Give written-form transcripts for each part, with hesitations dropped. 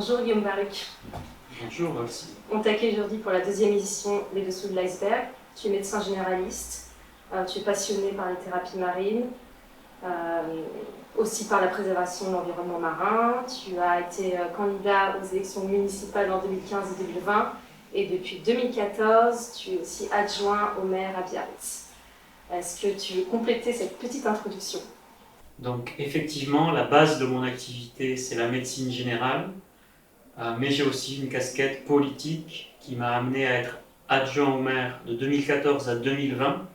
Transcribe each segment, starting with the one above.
Bonjour Guillaume Baruch. Bonjour Valsi. On t'accueille aujourd'hui pour la deuxième édition Les Dessous de l'iceberg. Tu es médecin généraliste, tu es passionné par les thérapies marines, aussi par la préservation de l'environnement marin. Tu as été candidat aux élections municipales en 2015 et 2020 et depuis 2014, tu es aussi adjoint au maire à Biarritz. Est-ce que tu veux compléter cette petite introduction ? Donc effectivement, la base de mon activité, c'est la médecine générale, mais j'ai aussi une casquette politique qui m'a amené à être adjoint au maire de 2014 à 2020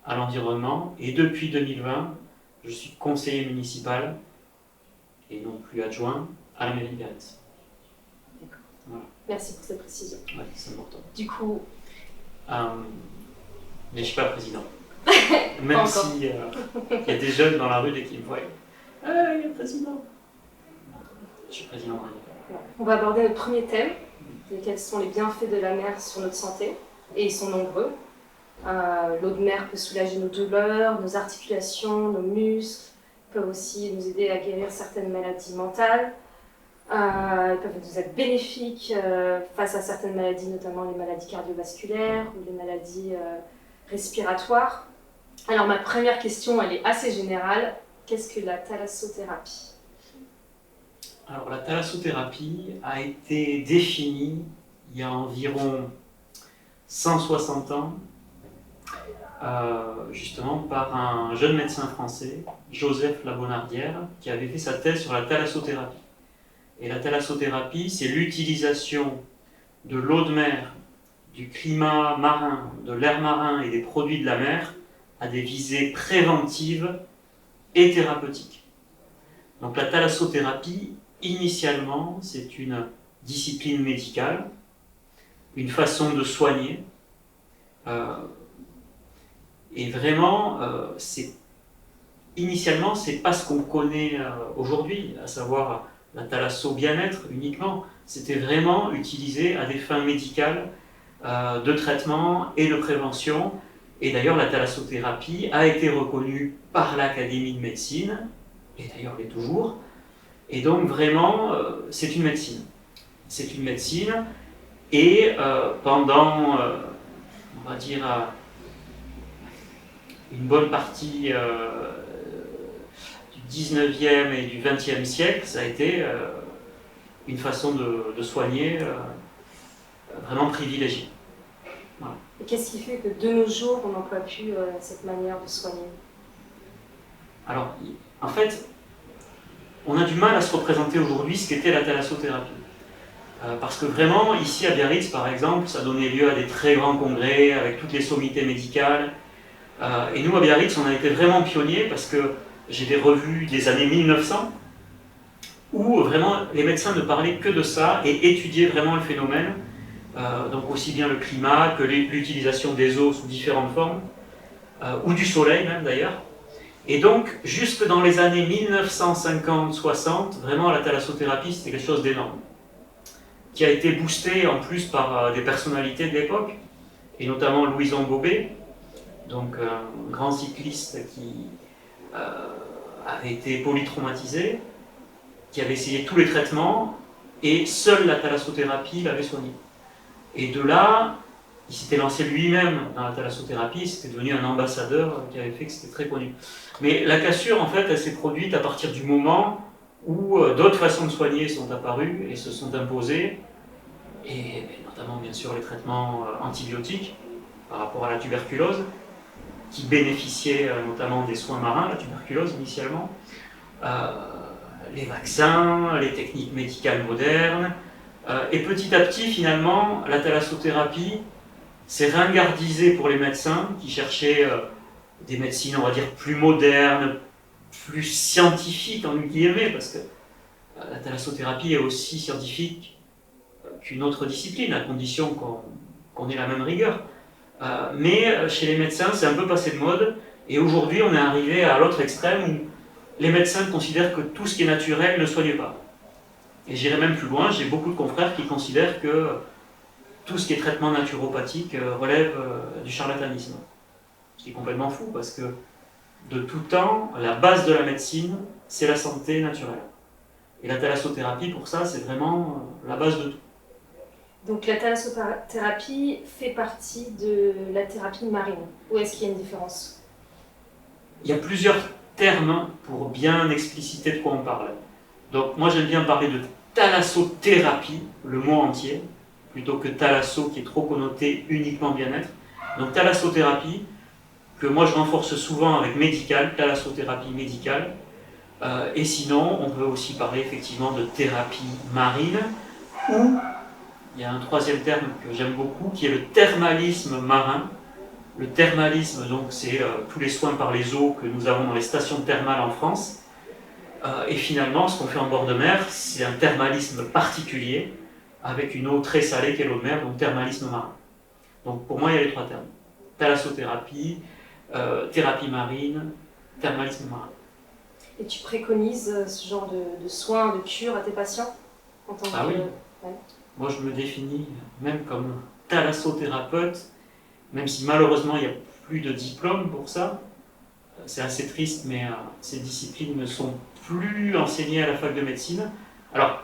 à l'environnement, et depuis 2020, je suis conseiller municipal, et non plus adjoint, à la mairie de Biarritz. D'accord. Voilà. Merci pour cette précision. Ouais, c'est important. Du coup... Mais je ne suis pas président. Même si y a des jeunes dans la rue dès qu'ils me voient. « Ah, il y a le président !» Je suis président. On va aborder notre premier thème, quels sont les bienfaits de la mer sur notre santé, et ils sont nombreux. L'eau de mer peut soulager nos douleurs, nos articulations, nos muscles, peuvent aussi nous aider à guérir certaines maladies mentales. Ils peuvent nous être bénéfiques face à certaines maladies, notamment les maladies cardiovasculaires ou les maladies respiratoires. Alors ma première question, elle est assez générale. Qu'est-ce que la thalassothérapie ? Alors la thalassothérapie a été définie il y a environ 160 ans, justement par un jeune médecin français, Joseph Labonardière, qui avait fait sa thèse sur la thalassothérapie. Et la thalassothérapie, c'est l'utilisation de l'eau de mer, du climat marin, de l'air marin et des produits de la mer à des visées préventives et thérapeutiques. Donc la thalassothérapie, initialement, c'est une discipline médicale, une façon de soigner, et vraiment, initialement, c'est pas ce qu'on connaît aujourd'hui, à savoir la thalasso-bien-être uniquement. C'était vraiment utilisé à des fins médicales, de traitement et de prévention. Et d'ailleurs, la thalassothérapie a été reconnue par l'Académie de médecine, et d'ailleurs l'est toujours. Et donc vraiment, c'est une médecine. C'est une médecine, et pendant, on va dire, une bonne partie du 19e et du 20e siècle, ça a été une façon de soigner vraiment privilégiée. Voilà. Et qu'est-ce qui fait que de nos jours, on n'emploie plus cette manière de soigner ? Alors, en fait, on a du mal à se représenter aujourd'hui ce qu'était la thalassothérapie. Parce que vraiment, ici à Biarritz, par exemple, ça donnait lieu à des très grands congrès avec toutes les sommités médicales. Et nous, à Biarritz, on a été vraiment pionniers parce que j'ai des revues des années 1900 où vraiment les médecins ne parlaient que de ça et étudiaient vraiment le phénomène. Donc aussi bien le climat que l'utilisation des eaux sous différentes formes, ou du soleil même d'ailleurs. Et donc, jusque dans les années 1950-60, vraiment la thalassothérapie, c'était quelque chose d'énorme, qui a été boosté en plus par des personnalités de l'époque, et notamment Louison Bobet, donc un grand cycliste qui avait été polytraumatisé, qui avait essayé tous les traitements, et seule la thalassothérapie l'avait soigné. Et de là, il s'était lancé lui-même dans la thalassothérapie, c'était devenu un ambassadeur qui avait fait que c'était très connu. Mais la cassure, en fait, elle s'est produite à partir du moment où d'autres façons de soigner sont apparues et se sont imposées, et notamment, bien sûr, les traitements antibiotiques par rapport à la tuberculose, qui bénéficiaient notamment des soins marins, la tuberculose initialement, les vaccins, les techniques médicales modernes, et petit à petit, finalement, la thalassothérapie s'est ringardisée pour les médecins qui cherchaient des médecines, on va dire, plus modernes, plus scientifiques, en guillemets, parce que la thalassothérapie est aussi scientifique qu'une autre discipline, à condition qu'on ait la même rigueur. Mais chez les médecins, c'est un peu passé de mode, et aujourd'hui, on est arrivé à l'autre extrême où les médecins considèrent que tout ce qui est naturel ne soigne pas. Et j'irai même plus loin, j'ai beaucoup de confrères qui considèrent que tout ce qui est traitement naturopathique relève du charlatanisme. Ce qui est complètement fou, parce que de tout temps, la base de la médecine, c'est la santé naturelle. Et la thalassothérapie, pour ça, c'est vraiment la base de tout. Donc la thalassothérapie fait partie de la thérapie marine. Ou est-ce qu'il y a une différence? Il y a plusieurs termes pour bien expliciter de quoi on parle. Donc moi j'aime bien parler de thalassothérapie, le mot entier, plutôt que thalasso qui est trop connoté uniquement bien-être. Donc thalassothérapie, que moi je renforce souvent avec médical, thalassothérapie médicale. Et sinon, on peut aussi parler effectivement de thérapie marine, ou il y a un troisième terme que j'aime beaucoup, qui est le thermalisme marin. Le thermalisme, donc, c'est tous les soins par les eaux que nous avons dans les stations thermales en France. Et finalement, ce qu'on fait en bord de mer, c'est un thermalisme particulier, avec une eau très salée qui est l'eau de mer, donc thermalisme marin. Donc pour moi, il y a les trois termes. Thalassothérapie, thérapie marine, thermalisme marin. Et tu préconises ce genre de soins, de cures à tes patients en tant Ah que... oui. Ouais. Moi, je me définis même comme thalassothérapeute, même si malheureusement, il n'y a plus de diplôme pour ça. C'est assez triste, mais ces disciplines ne sont plus enseignées à la fac de médecine. Alors,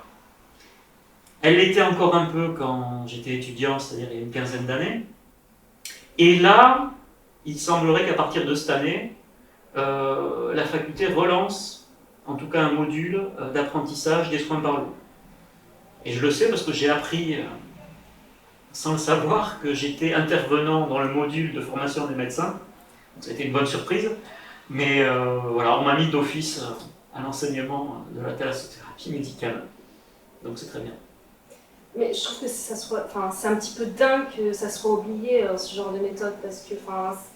elles l'étaient encore un peu quand j'étais étudiant, c'est-à-dire il y a une quinzaine d'années. Et là, il semblerait qu'à partir de cette année, la faculté relance, en tout cas un module d'apprentissage des soins par l'eau. Et je le sais parce que j'ai appris, sans le savoir, que j'étais intervenant dans le module de formation des médecins. Donc ça a été une bonne surprise. Mais voilà, on m'a mis d'office à l'enseignement de la thalassothérapie médicale. Donc c'est très bien. Mais je trouve que c'est un petit peu dingue que ça soit oublié, ce genre de méthode, parce que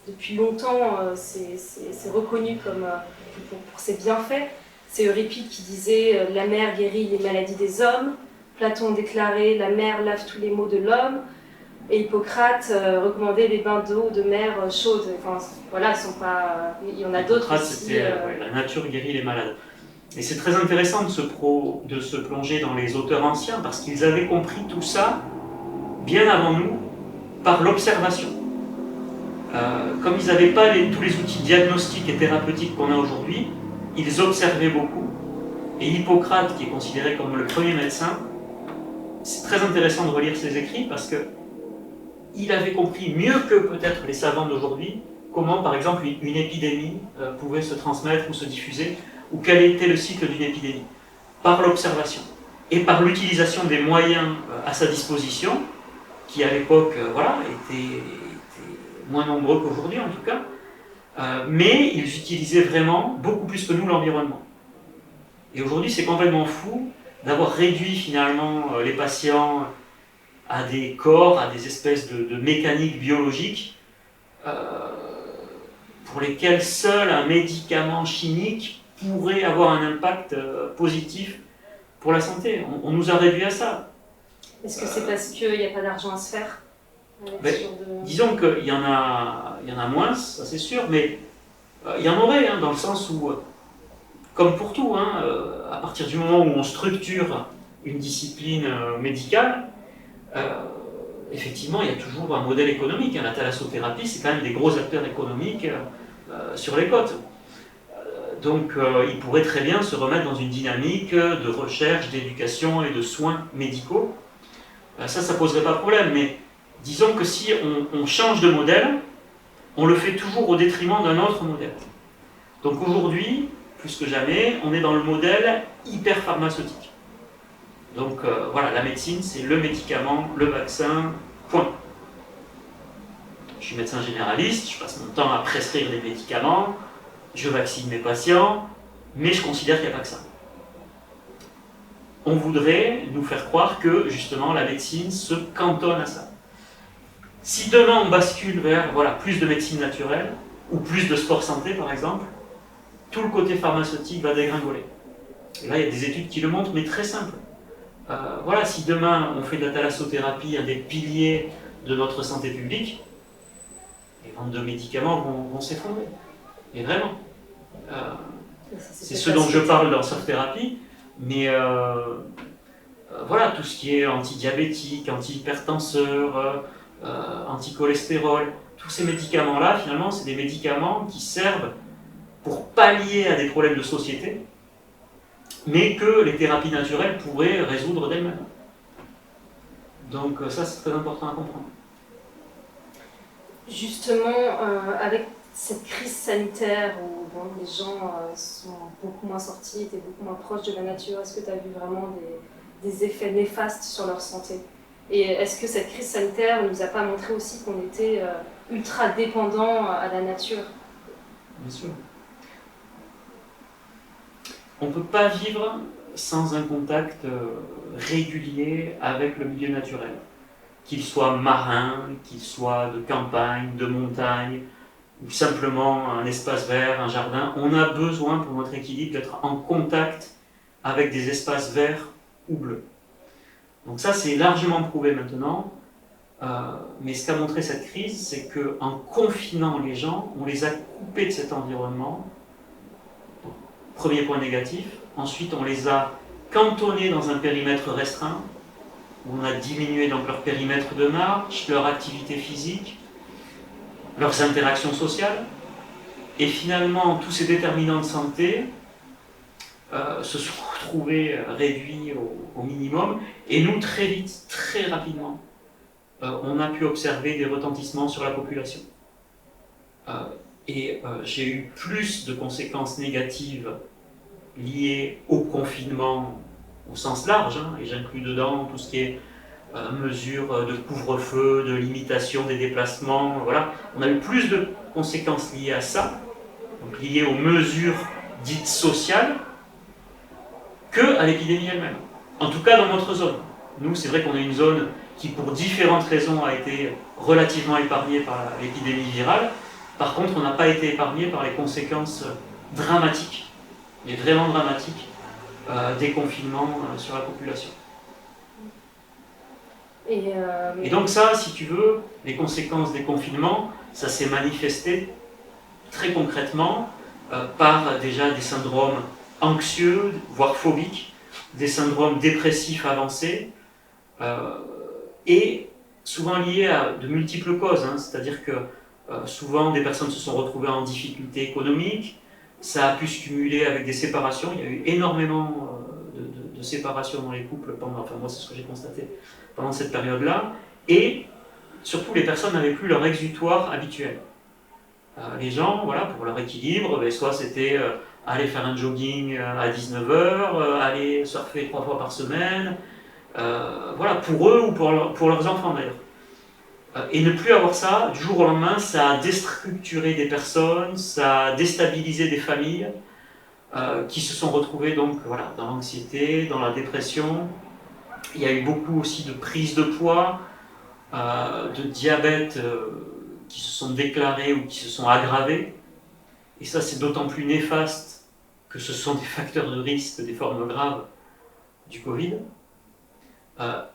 depuis longtemps, c'est reconnu comme, pour ses bienfaits. C'est Euripide qui disait la mer guérit les maladies des hommes. Platon déclarait la mer lave tous les maux de l'homme. Et Hippocrate recommandait les bains d'eau de mer chaude. Enfin, voilà, il y en a d'autres aussi. C'était la nature guérit les malades. Et c'est très intéressant de se plonger dans les auteurs anciens parce qu'ils avaient compris tout ça bien avant nous par l'observation. Comme ils n'avaient pas tous les outils diagnostiques et thérapeutiques qu'on a aujourd'hui, ils observaient beaucoup. Et Hippocrate, qui est considéré comme le premier médecin, c'est très intéressant de relire ses écrits parce qu'il avait compris mieux que peut-être les savants d'aujourd'hui comment, par exemple, une épidémie pouvait se transmettre ou se diffuser, ou quel était le cycle d'une épidémie, par l'observation et par l'utilisation des moyens à sa disposition, qui à l'époque étaient moins nombreux qu'aujourd'hui en tout cas, mais ils utilisaient vraiment beaucoup plus que nous l'environnement. Et aujourd'hui c'est complètement fou d'avoir réduit finalement les patients à des corps, à des espèces de mécaniques biologiques pour lesquelles seul un médicament chimique pourrait avoir un impact positif pour la santé. On nous a réduit à ça. Est-ce que c'est parce qu'il n'y a pas d'argent à se faire Disons qu'il y en a moins, ça c'est sûr, mais il y en aurait, dans le sens où, comme pour tout, à partir du moment où on structure une discipline médicale, effectivement, il y a toujours un modèle économique. La thalassothérapie, c'est quand même des gros acteurs économiques sur les côtes. Donc, ils pourraient très bien se remettre dans une dynamique de recherche, d'éducation et de soins médicaux. Ça ne poserait pas de problème, mais disons que si on change de modèle, on le fait toujours au détriment d'un autre modèle. Donc aujourd'hui, plus que jamais, on est dans le modèle hyper pharmaceutique. Donc la médecine, c'est le médicament, le vaccin, point. Je suis médecin généraliste, je passe mon temps à prescrire des médicaments, je vaccine mes patients, mais je considère qu'il n'y a pas que ça. On voudrait nous faire croire que, justement, la médecine se cantonne à ça. Si demain on bascule vers plus de médecine naturelle, ou plus de sport santé par exemple, tout le côté pharmaceutique va dégringoler. Et là, il y a des études qui le montrent, mais très simple. Si demain on fait de la thalassothérapie un des piliers de notre santé publique, les ventes de médicaments vont s'effondrer. Et vraiment. C'est ce dont je parle dans Soft Therapy, mais tout ce qui est antidiabétique, antihypertenseur, anticholestérol, tous ces médicaments-là, finalement, c'est des médicaments qui servent pour pallier à des problèmes de société, mais que les thérapies naturelles pourraient résoudre d'elles-mêmes. Donc ça, c'est très important à comprendre. Justement, avec cette crise sanitaire où bon, les gens sont beaucoup moins sortis, étaient beaucoup moins proches de la nature, est-ce que tu as vu vraiment des effets néfastes sur leur santé? Et est-ce que cette crise sanitaire ne nous a pas montré aussi qu'on était ultra dépendant à la nature? Bien sûr. On ne peut pas vivre sans un contact régulier avec le milieu naturel. Qu'il soit marin, qu'il soit de campagne, de montagne, ou simplement un espace vert, un jardin, on a besoin pour notre équilibre d'être en contact avec des espaces verts ou bleus. Donc ça, c'est largement prouvé maintenant, mais ce qu'a montré cette crise, c'est qu'en confinant les gens, on les a coupés de cet environnement. Premier point négatif. Ensuite, on les a cantonnés dans un périmètre restreint, où on a diminué donc leur périmètre de marche, leur activité physique, leurs interactions sociales, et finalement tous ces déterminants de santé se sont retrouvés réduits au minimum, et nous très vite, très rapidement, on a pu observer des retentissements sur la population. J'ai eu plus de conséquences négatives liées au confinement au sens large, hein, et j'inclus dedans tout ce qui est mesures de couvre-feu, de limitation des déplacements, voilà. On a eu plus de conséquences liées à ça, donc liées aux mesures dites sociales, que à l'épidémie elle-même. En tout cas dans notre zone. Nous, c'est vrai qu'on est une zone qui, pour différentes raisons, a été relativement épargnée par l'épidémie virale. Par contre, on n'a pas été épargné par les conséquences dramatiques, mais vraiment dramatiques, des confinements sur la population. Et donc ça, si tu veux, les conséquences des confinements, ça s'est manifesté très concrètement par déjà des syndromes anxieux, voire phobiques, des syndromes dépressifs avancés, et souvent liés à de multiples causes, hein, c'est-à-dire que souvent des personnes se sont retrouvées en difficulté économique, ça a pu se cumuler avec des séparations, il y a eu énormément de séparations dans les couples pendant, enfin moi c'est ce que j'ai constaté pendant cette période-là, et surtout les personnes n'avaient plus leur exutoire habituel. Les gens, voilà, pour leur équilibre, soit c'était aller faire un jogging à 19h, aller surfer 3 fois par semaine, voilà, pour eux ou pour leurs enfants d'ailleurs. Et ne plus avoir ça, du jour au lendemain, ça a déstructuré des personnes, ça a déstabilisé des familles qui se sont retrouvées donc, voilà, dans l'anxiété, dans la dépression. Il y a eu beaucoup aussi de prise de poids, de diabète qui se sont déclarés ou qui se sont aggravés. Et ça, c'est d'autant plus néfaste que ce sont des facteurs de risque des formes graves du Covid.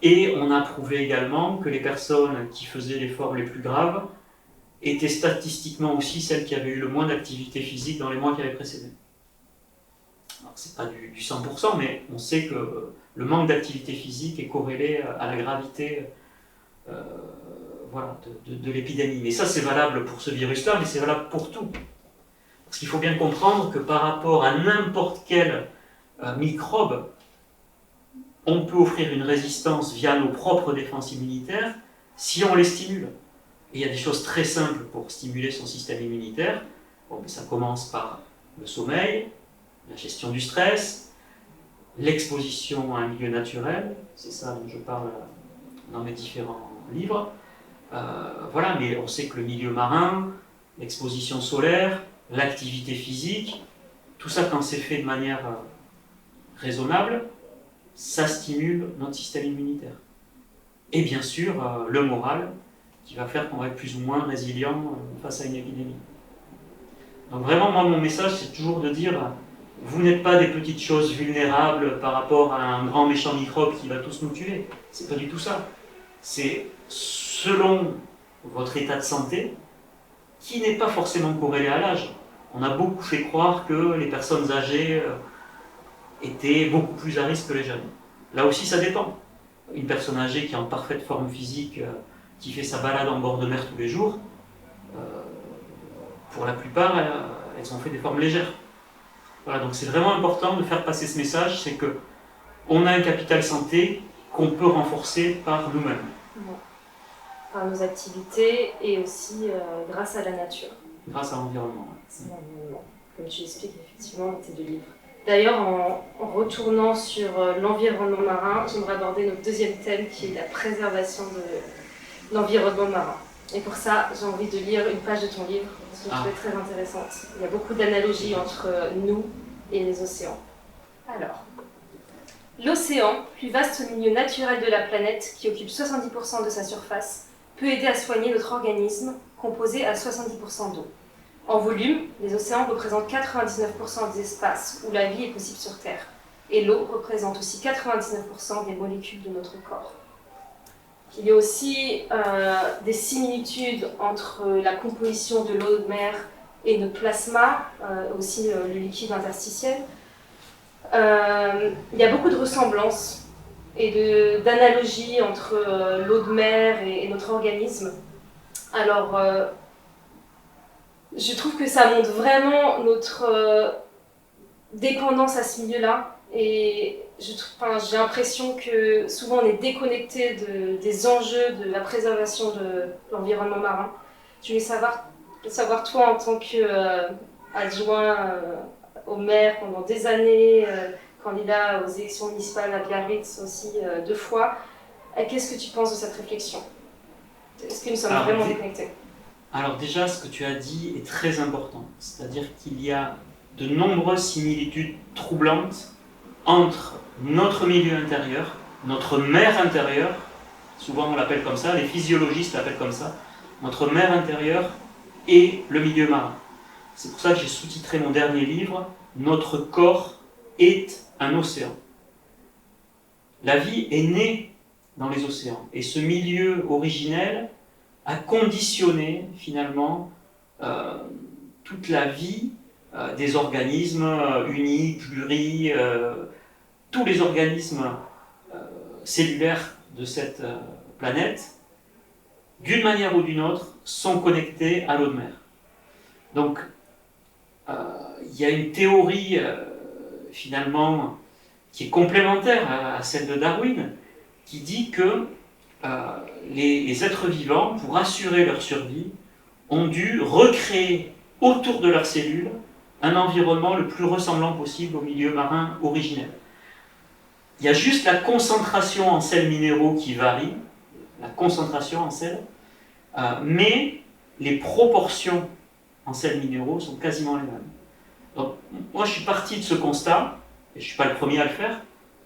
Et on a prouvé également que les personnes qui faisaient les formes les plus graves étaient statistiquement aussi celles qui avaient eu le moins d'activité physique dans les mois qui avaient précédé. Alors, c'est pas du 100%, mais on sait que le manque d'activité physique est corrélé à la gravité voilà, de l'épidémie. Mais ça, c'est valable pour ce virus-là, mais c'est valable pour tout. Parce qu'il faut bien comprendre que par rapport à n'importe quel microbe, on peut offrir une résistance via nos propres défenses immunitaires si on les stimule. Et il y a des choses très simples pour stimuler son système immunitaire. Bon, ça commence par le sommeil, la gestion du stress, l'exposition à un milieu naturel, c'est ça dont je parle dans mes différents livres. Voilà, mais on sait que le milieu marin, l'exposition solaire, l'activité physique, tout ça quand c'est fait de manière raisonnable, ça stimule notre système immunitaire. Et bien sûr, le moral, qui va faire qu'on va être plus ou moins résilient face à une épidémie. Donc vraiment, moi, mon message, c'est toujours de dire, vous n'êtes pas des petites choses vulnérables par rapport à un grand méchant microbe qui va tous nous tuer. C'est pas du tout ça. C'est selon votre état de santé, qui n'est pas forcément corrélé à l'âge. On a beaucoup fait croire que les personnes âgées étaient beaucoup plus à risque que les jeunes. Là aussi, ça dépend. Une personne âgée qui est en parfaite forme physique, qui fait sa balade en bord de mer tous les jours, pour la plupart, elles ont fait des formes légères. Voilà, donc c'est vraiment important de faire passer ce message, c'est que on a un capital santé qu'on peut renforcer par nous-mêmes. Ouais. Par nos activités et aussi grâce à la nature. Grâce à l'environnement. C'est l'environnement, comme tu expliques effectivement dans tes deux livres. D'ailleurs, en retournant sur l'environnement marin, j'aimerais aborder notre deuxième thème qui est la préservation de l'environnement marin. Et pour ça, j'ai envie de lire une page de ton livre, parce que je trouve très intéressante. Il y a beaucoup d'analogies entre nous et les océans. Alors, l'océan, plus vaste milieu naturel de la planète qui occupe 70% de sa surface, peut aider à soigner notre organisme, composé à 70% d'eau. En volume, les océans représentent 99% des espaces où la vie est possible sur Terre. Et l'eau représente aussi 99% des molécules de notre corps. Il y a aussi des similitudes entre la composition de l'eau de mer et notre plasma, aussi le liquide interstitiel. Il y a beaucoup de ressemblances et d'analogies entre l'eau de mer et notre organisme. Alors, je trouve que ça montre vraiment notre dépendance à ce milieu-là. Et j'ai l'impression que souvent on est déconnecté des enjeux de la préservation de l'environnement marin. Je voulais savoir toi, en tant qu'adjoint au maire pendant des années, candidat aux élections municipales à Biarritz aussi 2 fois, qu'est-ce que tu penses de cette réflexion? Est-ce que nous sommes vraiment déconnectés? Alors déjà, ce que tu as dit est très important, c'est-à-dire qu'il y a de nombreuses similitudes troublantes entre notre milieu intérieur, notre mer intérieure, souvent on l'appelle comme ça, les physiologistes l'appellent comme ça, notre mer intérieure et le milieu marin. C'est pour ça que j'ai sous-titré mon dernier livre « Notre corps est un océan ». La vie est née dans les océans, et ce milieu originel a conditionné finalement toute la vie des organismes unis, pluris, tous les organismes cellulaires de cette planète, d'une manière ou d'une autre, sont connectés à l'eau de mer. Donc, il y a une théorie finalement qui est complémentaire à celle de Darwin, qui dit que les êtres vivants, pour assurer leur survie, ont dû recréer autour de leurs cellules un environnement le plus ressemblant possible au milieu marin originel. Il y a juste la concentration en sels minéraux qui varie, la concentration en sels, mais les proportions en sels minéraux sont quasiment les mêmes. Donc, moi, je suis parti de ce constat, et je ne suis pas le premier à le faire.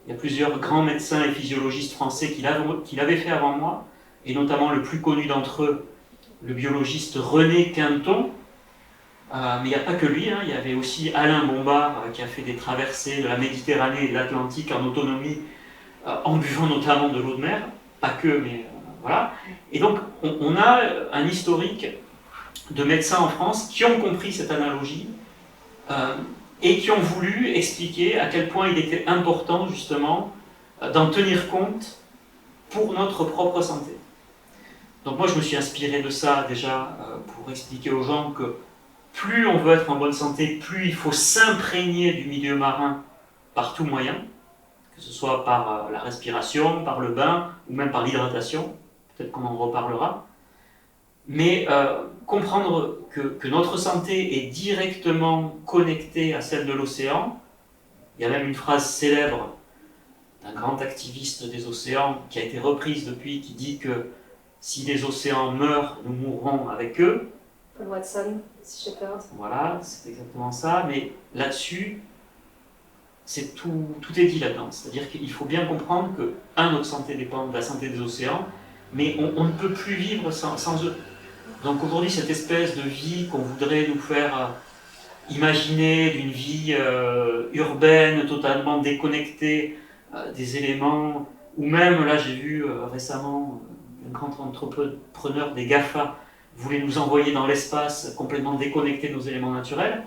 Il y a plusieurs grands médecins et physiologistes français qui l'avaient fait avant moi, et notamment le plus connu d'entre eux, le biologiste René Quinton. Mais il n'y a pas que lui, il y avait aussi Alain Bombard qui a fait des traversées de la Méditerranée et de l'Atlantique en autonomie, en buvant notamment de l'eau de mer, pas que, mais voilà. Et donc on a un historique de médecins en France qui ont compris cette analogie et qui ont voulu expliquer à quel point il était important justement d'en tenir compte pour notre propre santé. Donc moi je me suis inspiré de ça déjà pour expliquer aux gens que plus on veut être en bonne santé, plus il faut s'imprégner du milieu marin par tout moyen, que ce soit par la respiration, par le bain, ou même par l'hydratation, peut-être qu'on en reparlera. Mais comprendre que notre santé est directement connectée à celle de l'océan, il y a même une phrase célèbre d'un grand activiste des océans qui a été reprise depuis, qui dit que si les océans meurent, nous mourrons avec eux. Paul Watson, Shepherd. Voilà, c'est exactement ça, mais là-dessus, tout est dit là-dedans. C'est-à-dire qu'il faut bien comprendre que, notre santé dépend de la santé des océans, mais on ne peut plus vivre sans eux. Donc aujourd'hui, cette espèce de vie qu'on voudrait nous faire imaginer, d'une vie urbaine, totalement déconnectée des éléments, ou même, là j'ai vu récemment, un grand entrepreneur des GAFA voulait nous envoyer dans l'espace complètement déconnectés de nos éléments naturels.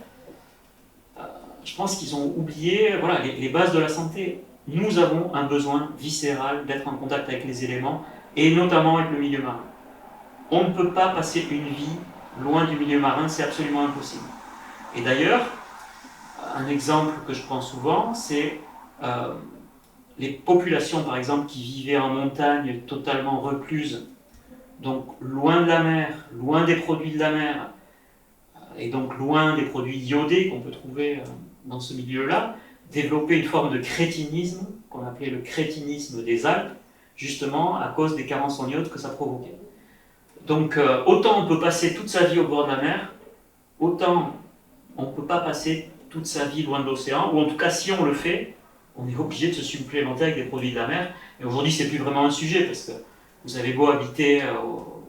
Je pense qu'ils ont oublié les bases de la santé. Nous avons un besoin viscéral d'être en contact avec les éléments, et notamment avec le milieu marin. On ne peut pas passer une vie loin du milieu marin, c'est absolument impossible. Et d'ailleurs, un exemple que je prends souvent, c'est les populations, par exemple, qui vivaient en montagne totalement recluses, donc loin de la mer, loin des produits de la mer, et donc loin des produits iodés qu'on peut trouver dans ce milieu-là, développaient une forme de crétinisme, qu'on appelait le crétinisme des Alpes, justement à cause des carences en iode que ça provoquait. Donc autant on peut passer toute sa vie au bord de la mer, autant on ne peut pas passer toute sa vie loin de l'océan, ou en tout cas si on le fait, on est obligé de se supplémenter avec des produits de la mer. Et aujourd'hui c'est plus vraiment un sujet, parce que vous avez beau habiter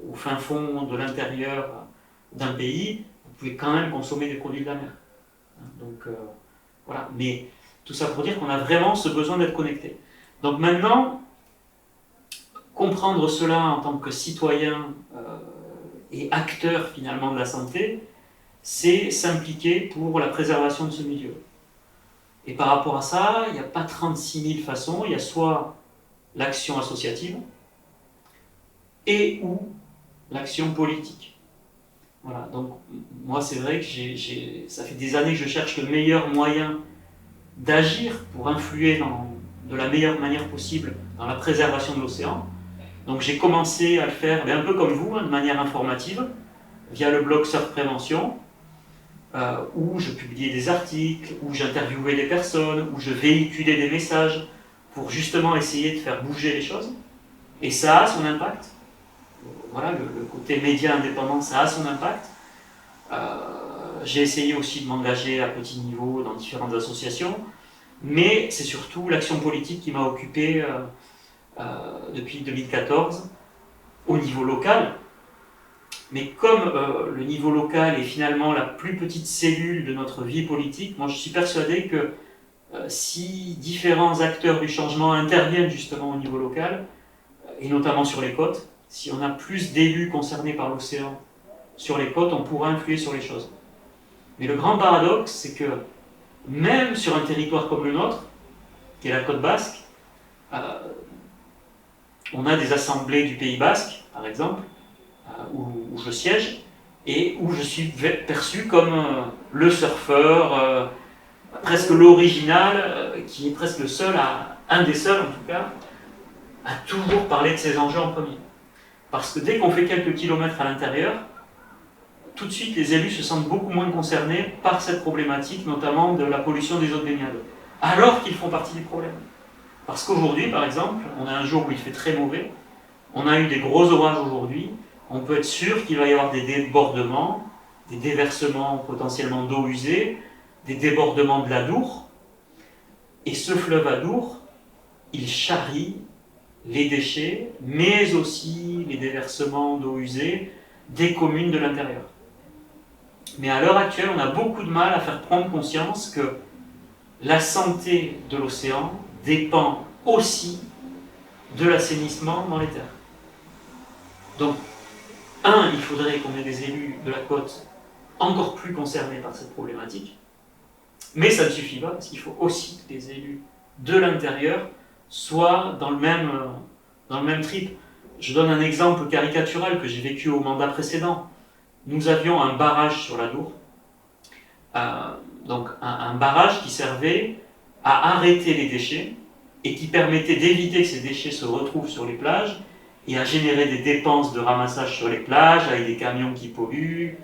au fin fond de l'intérieur d'un pays, vous pouvez quand même consommer des produits de la mer. Donc voilà, mais tout ça pour dire qu'on a vraiment ce besoin d'être connecté. Donc maintenant, comprendre cela en tant que citoyen et acteur finalement de la santé, c'est s'impliquer pour la préservation de ce milieu. Et par rapport à ça, il n'y a pas 36 000 façons, il y a soit l'action associative et ou l'action politique. Voilà, donc moi c'est vrai que ça fait des années que je cherche le meilleur moyen d'agir pour influer de la meilleure manière possible dans la préservation de l'océan. Donc j'ai commencé à le faire un peu comme vous, de manière informative, via le blog Surf Prévention, où je publiais des articles, où j'interviewais des personnes, où je véhiculais des messages pour justement essayer de faire bouger les choses. Et ça a son impact. Voilà, le côté média indépendant, ça a son impact. J'ai essayé aussi de m'engager à petit niveau dans différentes associations, mais c'est surtout l'action politique qui m'a occupé depuis 2014 au niveau local. Mais comme le niveau local est finalement la plus petite cellule de notre vie politique, moi je suis persuadé que si différents acteurs du changement interviennent justement au niveau local, et notamment sur les côtes, si on a plus d'élus concernés par l'océan sur les côtes, on pourra influer sur les choses. Mais le grand paradoxe, c'est que même sur un territoire comme le nôtre, qui est la côte basque, on a des assemblées du Pays basque, par exemple, où je siège, et où je suis perçu comme le surfeur, presque l'original, qui est presque le seul, un des seuls en tout cas, à toujours parler de ces enjeux en premier. Parce que dès qu'on fait quelques kilomètres à l'intérieur, tout de suite les élus se sentent beaucoup moins concernés par cette problématique, notamment de la pollution des eaux de baignade, alors qu'ils font partie du problème. Parce qu'aujourd'hui, par exemple, on a un jour où il fait très mauvais, on a eu des gros orages aujourd'hui, on peut être sûr qu'il va y avoir des débordements, des déversements potentiellement d'eau usée, des débordements de l'Adour, et ce fleuve Adour, il charrie les déchets, mais aussi les déversements d'eau usée des communes de l'intérieur. Mais à l'heure actuelle, on a beaucoup de mal à faire prendre conscience que la santé de l'océan dépend aussi de l'assainissement dans les terres. Donc, il faudrait qu'on ait des élus de la côte encore plus concernés par cette problématique, mais ça ne suffit pas, parce qu'il faut aussi que les élus de l'intérieur soient dans le même trip. Je donne un exemple caricatural que j'ai vécu au mandat précédent. Nous avions un barrage sur l'Adour, donc un barrage qui servait à arrêter les déchets et qui permettait d'éviter que ces déchets se retrouvent sur les plages et à générer des dépenses de ramassage sur les plages avec des camions qui polluent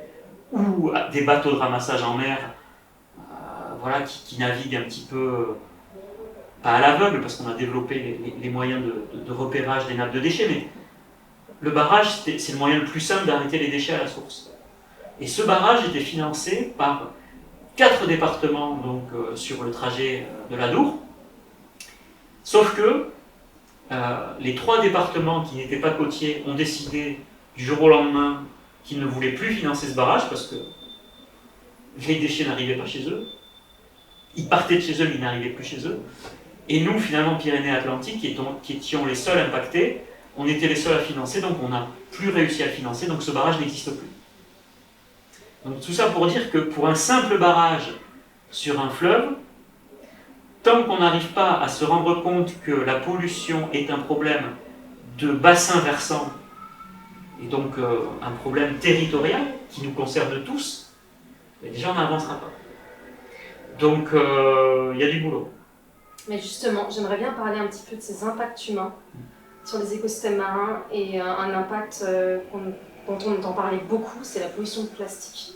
ou des bateaux de ramassage en mer voilà, qui naviguent un petit peu, pas à l'aveugle parce qu'on a développé les moyens de repérage des nappes de déchets, mais le barrage c'est le moyen le plus simple d'arrêter les déchets à la source. Et ce barrage était financé par 4 départements donc, sur le trajet de l'Adour, sauf que les 3 départements qui n'étaient pas côtiers ont décidé du jour au lendemain qu'ils ne voulaient plus financer ce barrage parce que les déchets n'arrivaient pas chez eux, ils partaient de chez eux mais ils n'arrivaient plus chez eux, et nous finalement Pyrénées-Atlantiques qui étions les seuls impactés, on était les seuls à financer, donc on n'a plus réussi à le financer, donc ce barrage n'existe plus. Donc tout ça pour dire que pour un simple barrage sur un fleuve, tant qu'on n'arrive pas à se rendre compte que la pollution est un problème de bassin versant, et donc un problème territorial qui nous concerne tous, déjà on n'avancera pas. Donc, il y a du boulot. Mais justement, j'aimerais bien parler un petit peu de ces impacts humains sur les écosystèmes marins et un impact dont on entend parler beaucoup, c'est la pollution de plastique.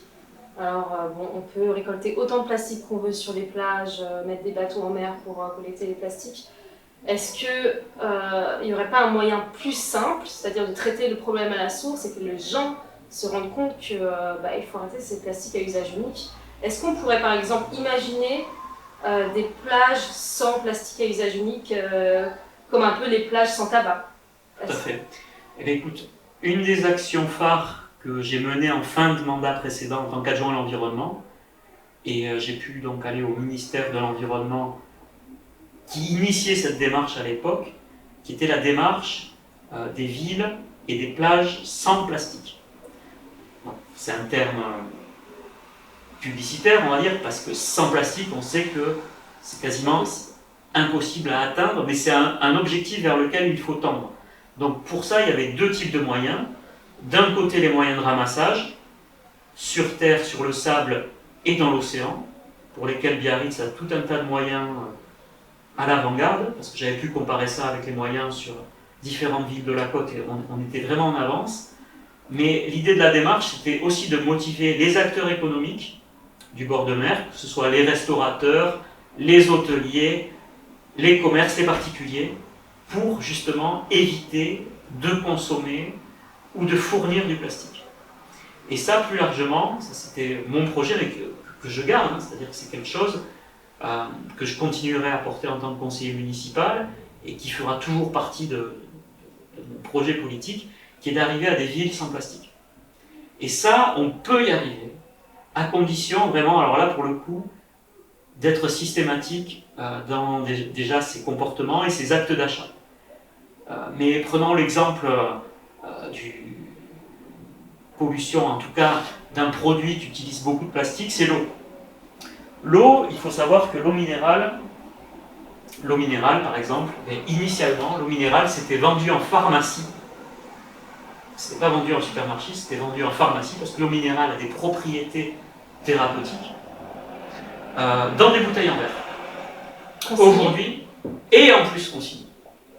Alors, bon, on peut récolter autant de plastique qu'on veut sur les plages, mettre des bateaux en mer pour collecter les plastiques. Est-ce qu'il n'y aurait pas un moyen plus simple, c'est-à-dire de traiter le problème à la source et que les gens se rendent compte qu'il faut arrêter ces plastiques à usage unique? Est-ce qu'on pourrait par exemple imaginer des plages sans plastique à usage unique, comme un peu les plages sans tabac? Tout à fait. Eh bien, écoute, une des actions phares que j'ai menées en fin de mandat précédent en tant qu'adjoint à l'environnement, et j'ai pu donc aller au ministère de l'Environnement qui initiait cette démarche à l'époque, qui était la démarche des villes et des plages sans plastique. Bon, c'est un terme publicitaire, on va dire, parce que sans plastique, on sait que c'est quasiment impossible à atteindre, mais c'est un objectif vers lequel il faut tendre. Donc pour ça, il y avait deux types de moyens. D'un côté, les moyens de ramassage, sur terre, sur le sable et dans l'océan, pour lesquels Biarritz a tout un tas de moyens à l'avant-garde, parce que j'avais pu comparer ça avec les moyens sur différentes villes de la côte et on était vraiment en avance. Mais l'idée de la démarche, c'était aussi de motiver les acteurs économiques du bord de mer, que ce soit les restaurateurs, les hôteliers, les commerces, les particuliers, pour justement éviter de consommer ou de fournir du plastique. Et ça, plus largement, ça c'était mon projet, mais que je garde, hein, c'est-à-dire que c'est quelque chose que je continuerai à porter en tant que conseiller municipal et qui fera toujours partie de mon projet politique, qui est d'arriver à des villes sans plastique. Et ça, on peut y arriver, à condition vraiment, alors là pour le coup, d'être systématique dans déjà ses comportements et ses actes d'achat. Mais prenons l'exemple du pollution, en tout cas d'un produit qui utilise beaucoup de plastique, c'est l'eau. L'eau, il faut savoir que l'eau minérale par exemple, initialement, l'eau minérale c'était vendu en pharmacie. C'était pas vendu en supermarché, c'était vendu en pharmacie parce que l'eau minérale a des propriétés thérapeutiques dans des bouteilles en verre. Aujourd'hui, et en plus consigné.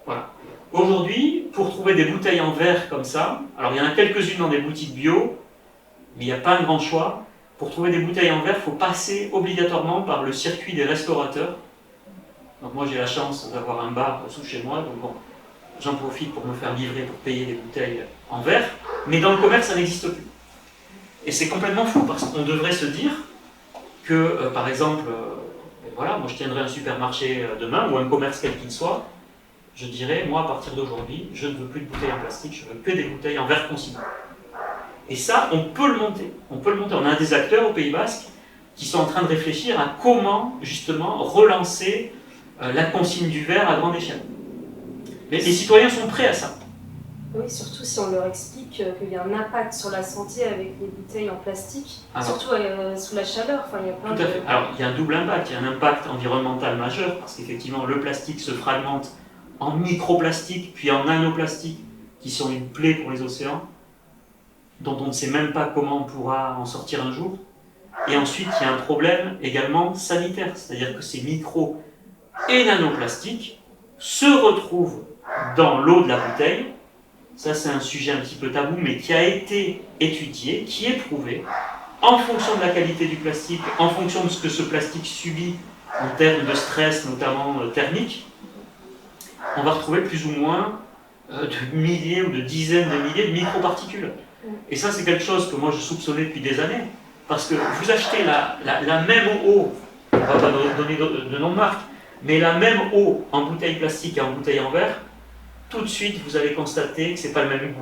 Voilà. Aujourd'hui, pour trouver des bouteilles en verre comme ça, alors il y en a quelques-unes dans des boutiques bio, mais il n'y a pas un grand choix. Pour trouver des bouteilles en verre, il faut passer obligatoirement par le circuit des restaurateurs. Donc moi j'ai la chance d'avoir un bar sous chez moi, donc bon, j'en profite pour me faire livrer, pour payer des bouteilles en verre, mais dans le commerce ça n'existe plus. Et c'est complètement fou, parce qu'on devrait se dire que, par exemple, voilà, moi je tiendrai un supermarché demain, ou un commerce quel qu'il soit, je dirais, moi à partir d'aujourd'hui, je ne veux plus de bouteilles en plastique, je veux que des bouteilles en verre consigné. Et ça, on peut le monter. On a des acteurs au Pays Basque qui sont en train de réfléchir à comment, justement, relancer la consigne du verre à grande échelle. Mais les citoyens sont prêts à ça. Oui, surtout si on leur explique qu'il y a un impact sur la santé avec les bouteilles en plastique, surtout sous la chaleur. Enfin, il y a plein tout à fait. Alors, il y a un double impact. Il y a un impact environnemental majeur, parce qu'effectivement, le plastique se fragmente en microplastiques, puis en nanoplastiques, qui sont une plaie pour les océans, dont on ne sait même pas comment on pourra en sortir un jour. Et ensuite, il y a un problème également sanitaire, c'est-à-dire que ces micro et nanoplastiques se retrouvent dans l'eau de la bouteille. Ça, c'est un sujet un petit peu tabou, mais qui a été étudié, qui est prouvé, en fonction de la qualité du plastique, en fonction de ce que ce plastique subit en termes de stress, notamment thermique, on va retrouver plus ou moins de milliers ou de dizaines de milliers de microparticules. Et ça, c'est quelque chose que moi je soupçonnais depuis des années, parce que vous achetez la même eau, on ne va pas donner de nom de marque, mais la même eau en bouteille plastique et en bouteille en verre, tout de suite vous allez constater que ce n'est pas le même goût.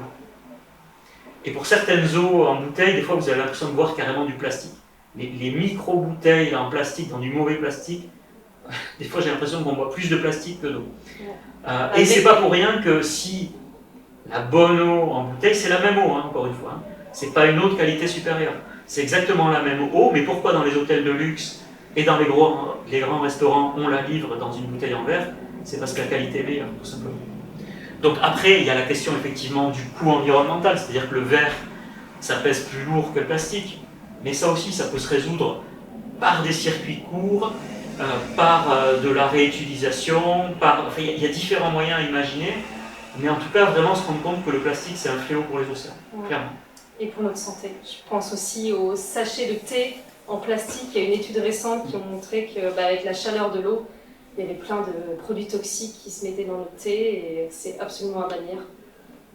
Et pour certaines eaux en bouteille, des fois vous avez l'impression de boire carrément du plastique. Les micro-bouteilles en plastique, dans du mauvais plastique, des fois j'ai l'impression qu'on boit plus de plastique que d'eau. Et c'est pas pour rien que si la bonne eau en bouteille, c'est la même eau, hein, encore une fois. Hein. C'est pas une eau de qualité supérieure. C'est exactement la même eau, mais pourquoi dans les hôtels de luxe et dans les grands restaurants, on la livre dans une bouteille en verre? C'est parce que la qualité est meilleure, tout simplement. Donc après, il y a la question effectivement du coût environnemental, c'est-à-dire que le verre, ça pèse plus lourd que le plastique. Mais ça aussi, ça peut se résoudre par des circuits courts, par de la réutilisation, enfin, il y a différents moyens à imaginer, mais en tout cas vraiment se rendre compte que le plastique c'est un fléau pour les océans, clairement. Et pour notre santé. Je pense aussi aux sachets de thé en plastique. Il y a une étude récente qui a montré qu'avec la chaleur de l'eau, il y avait plein de produits toxiques qui se mettaient dans le thé et c'est absolument à bannir.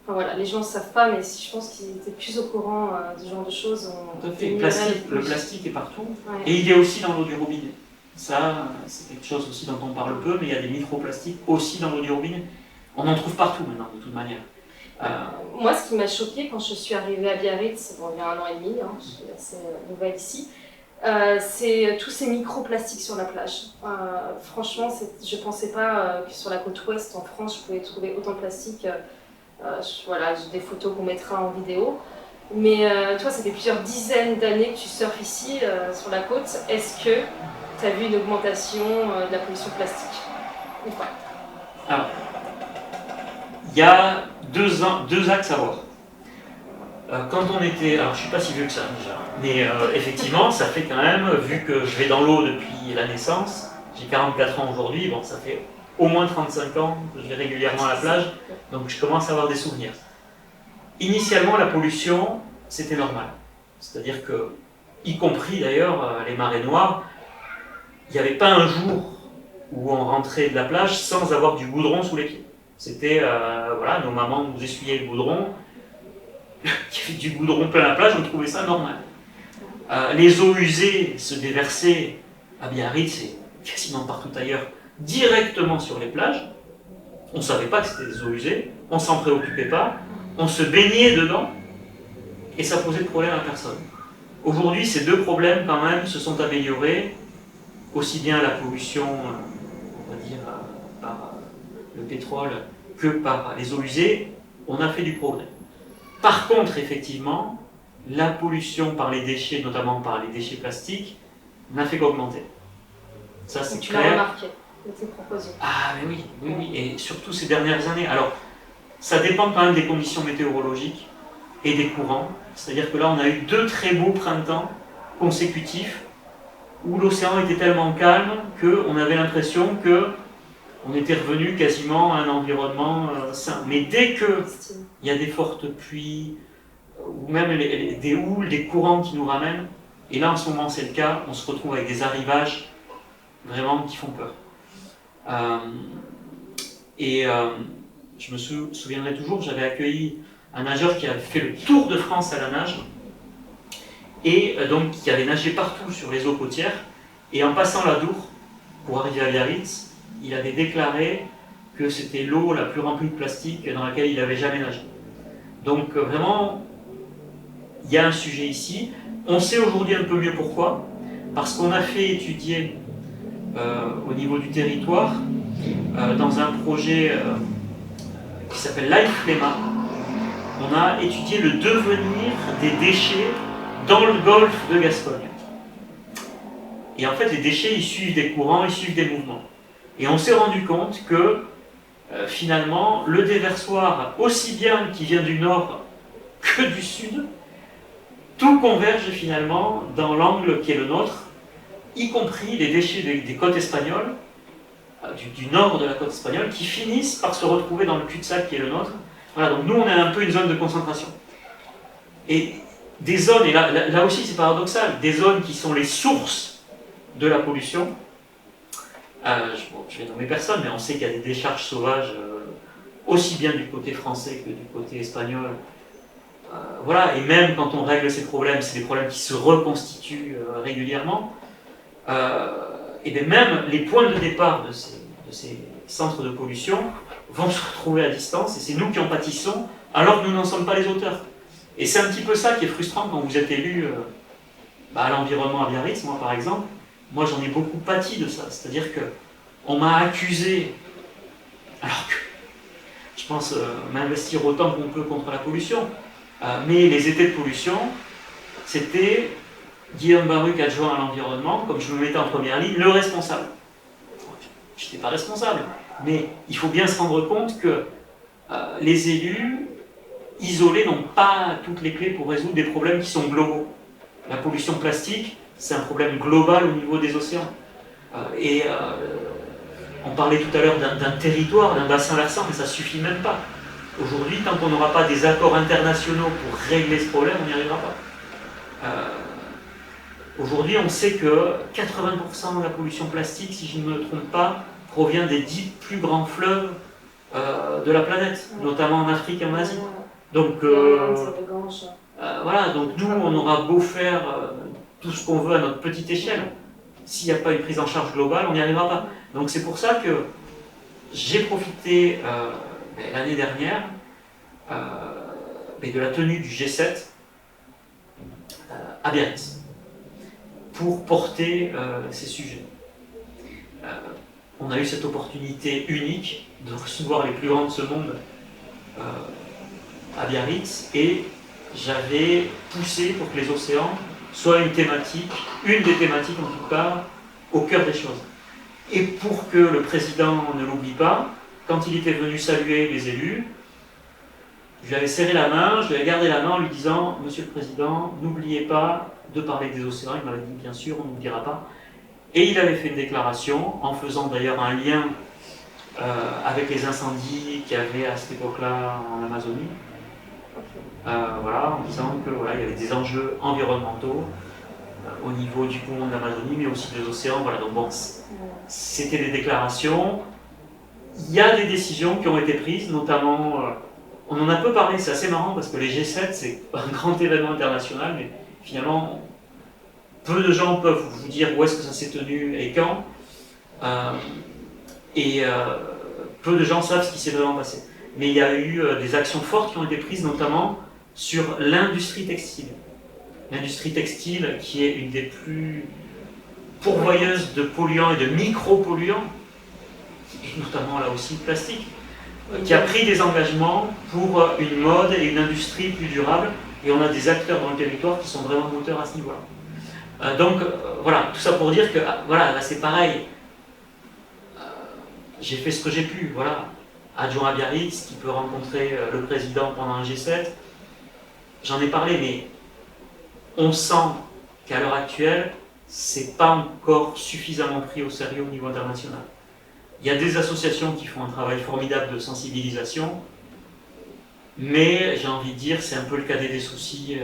Enfin, voilà, les gens ne savent pas, mais je pense qu'ils étaient plus au courant de ce genre de choses. Tout à fait. Le plastique est partout et il est aussi dans l'eau du robinet. Ça, c'est quelque chose aussi dont on parle peu, mais il y a des microplastiques aussi dans l'eau du robinet. On en trouve partout maintenant, de toute manière. Moi, ce qui m'a choquée quand je suis arrivée à Biarritz, il y a 1 an et demi, je suis assez nouvelle ici, c'est tous ces microplastiques sur la plage. Franchement, je ne pensais pas que sur la côte ouest, en France, je pouvais trouver autant de plastique. Voilà, j'ai des photos qu'on mettra en vidéo. Mais toi, ça fait plusieurs dizaines d'années que tu surfes ici, sur la côte. Est-ce que tu as vu une augmentation de la pollution plastique ou pas? Alors, il y a deux axes à voir. Quand on était... Alors, je ne suis pas si vieux que ça, déjà. Mais effectivement, ça fait quand même, vu que je vais dans l'eau depuis la naissance, j'ai 44 ans aujourd'hui, bon, ça fait au moins 35 ans que je vais régulièrement à la plage, donc je commence à avoir des souvenirs. Initialement, la pollution, c'était normal. C'est-à-dire que, y compris d'ailleurs les marées noires, il n'y avait pas un jour où on rentrait de la plage sans avoir du goudron sous les pieds. C'était, voilà, nos mamans nous essuyaient le goudron, il y avait du goudron plein la plage, on trouvait ça normal. Les eaux usées se déversaient à Biarritz et quasiment partout ailleurs, directement sur les plages. On ne savait pas que c'était des eaux usées, on ne s'en préoccupait pas, on se baignait dedans et ça posait de problème à personne. Aujourd'hui, ces deux problèmes quand même se sont améliorés, aussi bien la pollution, on va dire, par le pétrole que par les eaux usées, on a fait du progrès. Par contre, effectivement, la pollution par les déchets, notamment par les déchets plastiques, n'a fait qu'augmenter. Ça, c'est clair. Tu l'as remarqué de tes propositions. Ah, mais oui, et surtout ces dernières années. Alors, ça dépend quand même des conditions météorologiques et des courants. C'est-à-dire que là, on a eu 2 très beaux printemps consécutifs où l'océan était tellement calme qu'on avait l'impression qu'on était revenu quasiment à un environnement sain. Mais dès qu'il y a des fortes pluies, ou même des houles, des courants qui nous ramènent, et là en ce moment c'est le cas, on se retrouve avec des arrivages vraiment qui font peur. Je me souviendrai toujours, j'avais accueilli un nageur qui avait fait le tour de France à la nage, et donc qui avait nagé partout sur les eaux côtières, et en passant la Dour, pour arriver à Biarritz, il avait déclaré que c'était l'eau la plus remplie de plastique dans laquelle il n'avait jamais nagé. Donc vraiment, il y a un sujet ici. On sait aujourd'hui un peu mieux pourquoi, parce qu'on a fait étudier au niveau du territoire, dans un projet qui s'appelle LifeLema, on a étudié le devenir des déchets dans le golfe de Gascogne. Et en fait, les déchets, ils suivent des courants, ils suivent des mouvements. Et on s'est rendu compte que, finalement, le déversoir, aussi bien qui vient du nord que du sud, tout converge finalement dans l'angle qui est le nôtre, y compris les déchets des côtes espagnoles, du nord de la côte espagnole, qui finissent par se retrouver dans le cul-de-sac qui est le nôtre. Voilà, donc nous, on est un peu une zone de concentration. Et des zones, et là aussi c'est paradoxal, des zones qui sont les sources de la pollution, je vais nommer personne, mais on sait qu'il y a des décharges sauvages, aussi bien du côté français que du côté espagnol. Voilà, et même quand on règle ces problèmes, c'est des problèmes qui se reconstituent régulièrement. Et bien même les points de départ de ces centres de pollution vont se retrouver à distance, et c'est nous qui en pâtissons, alors que nous n'en sommes pas les auteurs. Et c'est un petit peu ça qui est frustrant quand vous êtes élu à l'environnement à Biarritz, moi par exemple. Moi j'en ai beaucoup pâti de ça, c'est-à-dire qu'on m'a accusé, alors que je pense m'investir autant qu'on peut contre la pollution, mais les étés de pollution, c'était Guillaume Baruc, adjoint à l'environnement, comme je me mettais en première ligne, le responsable. Je n'étais pas responsable, mais il faut bien se rendre compte que les élus, isolés, n'ont pas toutes les clés pour résoudre des problèmes qui sont globaux. La pollution plastique, c'est un problème global au niveau des océans. On parlait tout à l'heure d'un territoire, d'un bassin versant, mais ça ne suffit même pas. Aujourd'hui, tant qu'on n'aura pas des accords internationaux pour régler ce problème, on n'y arrivera pas. Aujourd'hui, on sait que 80% de la pollution plastique, si je ne me trompe pas, provient des 10 plus grands fleuves de la planète, notamment en Afrique et en Asie. Donc, voilà, donc nous, on aura beau faire tout ce qu'on veut à notre petite échelle. S'il n'y a pas une prise en charge globale, on n'y arrivera pas. Donc c'est pour ça que j'ai profité l'année dernière de la tenue du G7 à Biarritz pour porter ces sujets. On a eu cette opportunité unique de recevoir les plus grands de ce monde à Biarritz et j'avais poussé pour que les océans soient une des thématiques en tout cas, au cœur des choses. Et pour que le président ne l'oublie pas, quand il était venu saluer les élus, je lui avais serré la main, je lui avais gardé la main en lui disant « Monsieur le Président, n'oubliez pas de parler des océans ». Il m'avait dit « Bien sûr, on n'oubliera pas ». Et il avait fait une déclaration, en faisant d'ailleurs un lien avec les incendies qu'il y avait à cette époque-là en Amazonie. Voilà, en disant que voilà, il y avait des enjeux environnementaux au niveau du poumon de l'Amazonie, mais aussi des océans. Voilà, donc bon, c'était des déclarations. Il y a des décisions qui ont été prises, notamment, on en a peu parlé, c'est assez marrant parce que les G7, c'est un grand événement international, mais finalement, peu de gens peuvent vous dire où est-ce que ça s'est tenu et quand, peu de gens savent ce qui s'est vraiment passé. Mais il y a eu des actions fortes qui ont été prises, notamment sur l'industrie textile. L'industrie textile qui est une des plus pourvoyeuses de polluants et de micro-polluants, et notamment là aussi le plastique, qui a pris des engagements pour une mode et une industrie plus durable, et on a des acteurs dans le territoire qui sont vraiment moteurs à ce niveau-là. Donc voilà, tout ça pour dire que voilà, là c'est pareil, j'ai fait ce que j'ai pu, voilà, adjoint à Biarritz, qui peut rencontrer le président pendant un G7, j'en ai parlé, mais on sent qu'à l'heure actuelle, c'est pas encore suffisamment pris au sérieux au niveau international. Il y a des associations qui font un travail formidable de sensibilisation, mais j'ai envie de dire, c'est un peu le cadet des soucis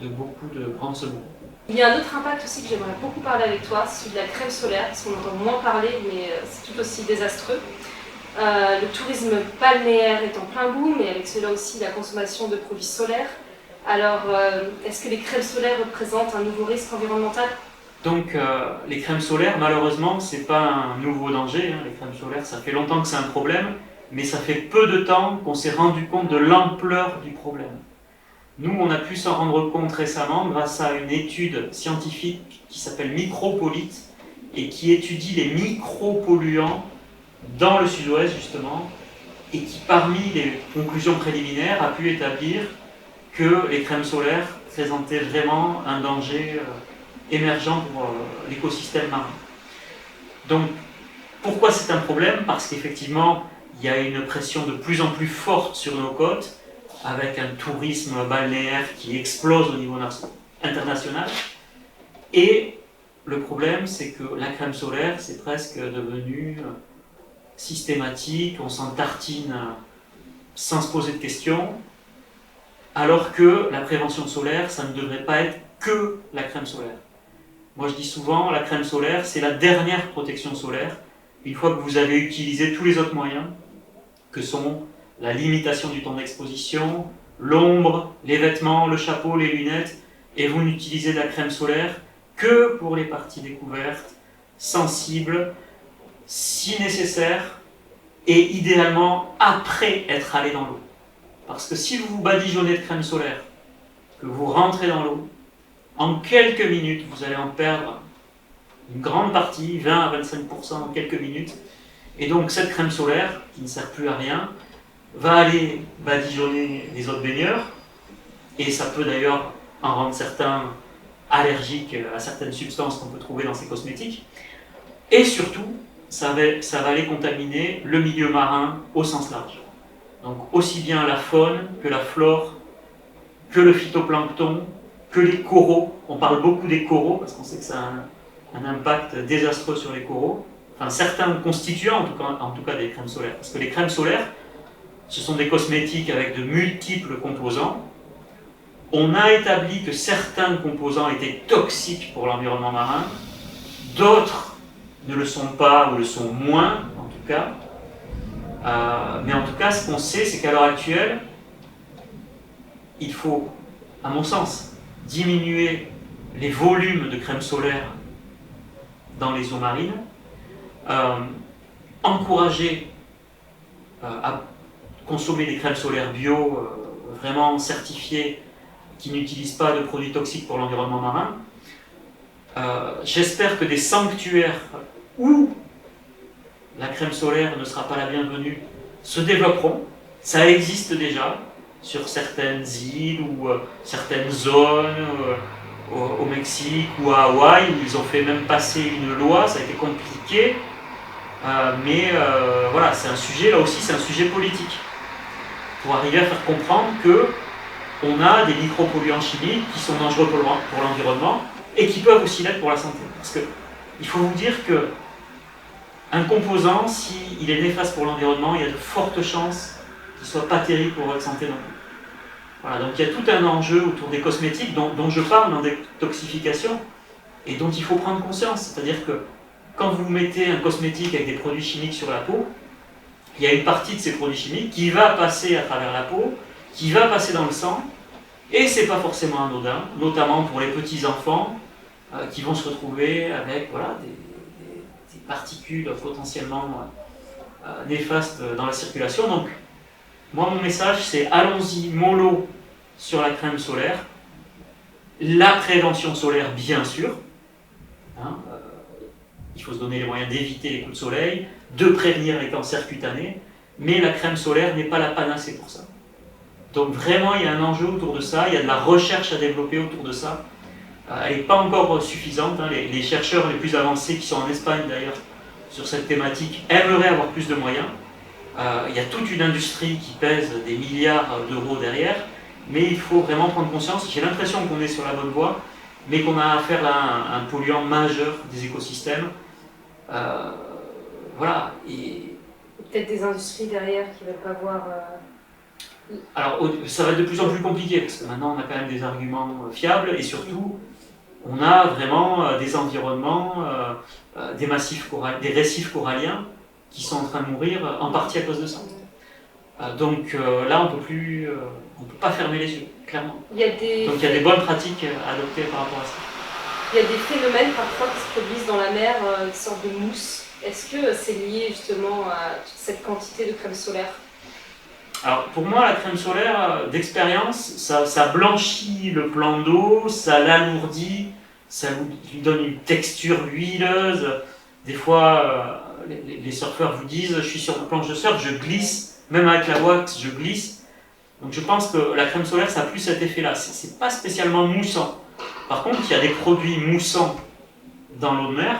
de beaucoup de grandes secondes. Il y a un autre impact aussi que j'aimerais beaucoup parler avec toi, c'est celui de la crème solaire, parce qu'on entend moins parler, mais c'est tout aussi désastreux. Le tourisme balnéaire est en plein boom, mais avec cela aussi la consommation de produits solaires. Alors, est-ce que les crèmes solaires représentent un nouveau risque environnemental ? Donc, les crèmes solaires, malheureusement, c'est pas un nouveau danger. Les crèmes solaires, ça fait longtemps que c'est un problème, mais ça fait peu de temps qu'on s'est rendu compte de l'ampleur du problème. Nous, on a pu s'en rendre compte récemment grâce à une étude scientifique qui s'appelle Micropolite et qui étudie les micropolluants dans le sud-ouest, justement, et qui, parmi les conclusions préliminaires, a pu établir que les crèmes solaires présentaient vraiment un danger émergent pour l'écosystème marin. Donc, pourquoi c'est un problème ? Parce qu'effectivement, il y a une pression de plus en plus forte sur nos côtes, avec un tourisme balnéaire qui explose au niveau international. Et le problème, c'est que la crème solaire, c'est presque devenu systématique, on s'en tartine sans se poser de questions, alors que la prévention solaire, ça ne devrait pas être que la crème solaire. Moi je dis souvent, la crème solaire, c'est la dernière protection solaire, une fois que vous avez utilisé tous les autres moyens, que sont la limitation du temps d'exposition, l'ombre, les vêtements, le chapeau, les lunettes, et vous n'utilisez la crème solaire que pour les parties découvertes, sensibles, si nécessaire, et idéalement après être allé dans l'eau. Parce que si vous vous badigeonnez de crème solaire, que vous rentrez dans l'eau, en quelques minutes, vous allez en perdre une grande partie, 20 à 25% en quelques minutes. Et donc cette crème solaire, qui ne sert plus à rien, va aller badigeonner les autres baigneurs, et ça peut d'ailleurs en rendre certains allergiques à certaines substances qu'on peut trouver dans ces cosmétiques. Et surtout, ça va aller contaminer le milieu marin au sens large. Donc aussi bien la faune que la flore, que le phytoplancton, que les coraux. On parle beaucoup des coraux parce qu'on sait que ça a un impact désastreux sur les coraux. Enfin, certains constituants, en tout cas des crèmes solaires. Parce que les crèmes solaires, ce sont des cosmétiques avec de multiples composants. On a établi que certains composants étaient toxiques pour l'environnement marin, d'autres ne le sont pas ou le sont moins, en tout cas. Mais en tout cas, ce qu'on sait, c'est qu'à l'heure actuelle, il faut, à mon sens, diminuer les volumes de crème solaire dans les eaux marines, encourager à consommer des crèmes solaires bio vraiment certifiées qui n'utilisent pas de produits toxiques pour l'environnement marin. J'espère que des sanctuaires où la crème solaire ne sera pas la bienvenue se développeront. Ça existe déjà sur certaines îles ou certaines zones au Mexique ou à Hawaï où ils ont fait même passer une loi, ça a été compliqué, mais voilà, c'est un sujet, là aussi c'est un sujet politique pour arriver à faire comprendre que on a des micropolluants chimiques qui sont dangereux pour l'environnement et qui peuvent aussi l'être pour la santé. Parce que il faut vous dire que un composant, s'il est néfaste pour l'environnement, il y a de fortes chances qu'il ne soit pas terrible pour votre santé non plus. Voilà, donc il y a tout un enjeu autour des cosmétiques dont je parle dans détoxification et dont il faut prendre conscience. C'est-à-dire que quand vous mettez un cosmétique avec des produits chimiques sur la peau, il y a une partie de ces produits chimiques qui va passer à travers la peau, qui va passer dans le sang, et c'est pas forcément anodin, notamment pour les petits enfants qui vont se retrouver avec voilà, des particules potentiellement néfastes dans la circulation. Donc, moi, mon message, c'est allons-y mollo sur la crème solaire, la prévention solaire, bien sûr. Hein, il faut se donner les moyens d'éviter les coups de soleil, de prévenir les cancers cutanés, mais la crème solaire n'est pas la panacée pour ça. Donc vraiment, il y a un enjeu autour de ça, il y a de la recherche à développer autour de ça. Elle n'est pas encore suffisante. Hein. Les chercheurs les plus avancés, qui sont en Espagne d'ailleurs, sur cette thématique, aimeraient avoir plus de moyens. Il y a toute une industrie qui pèse des milliards d'euros derrière, mais il faut vraiment prendre conscience. J'ai l'impression qu'on est sur la bonne voie, mais qu'on a affaire à un polluant majeur des écosystèmes. Voilà. Et peut-être des industries derrière qui ne veulent pas voir... Alors, ça va être de plus en plus compliqué, parce que maintenant on a quand même des arguments fiables, et surtout, on a vraiment des environnements, des récifs coralliens qui sont en train de mourir, en partie à cause de ça. Donc là, on peut pas fermer les yeux, clairement. Donc il y a des bonnes pratiques à adopter par rapport à ça. Il y a des phénomènes parfois qui se produisent dans la mer, une sorte de mousse. Est-ce que c'est lié justement à toute cette quantité de crème solaire ? Alors pour moi, la crème solaire, d'expérience, ça blanchit le plan d'eau, ça l'alourdit, ça lui donne une texture huileuse. Des fois, les surfeurs vous disent, je suis sur ma planche de surf, je glisse, même avec la wax, je glisse. Donc je pense que la crème solaire, ça a plus cet effet-là. C'est pas spécialement moussant. Par contre, il y a des produits moussants dans l'eau de mer.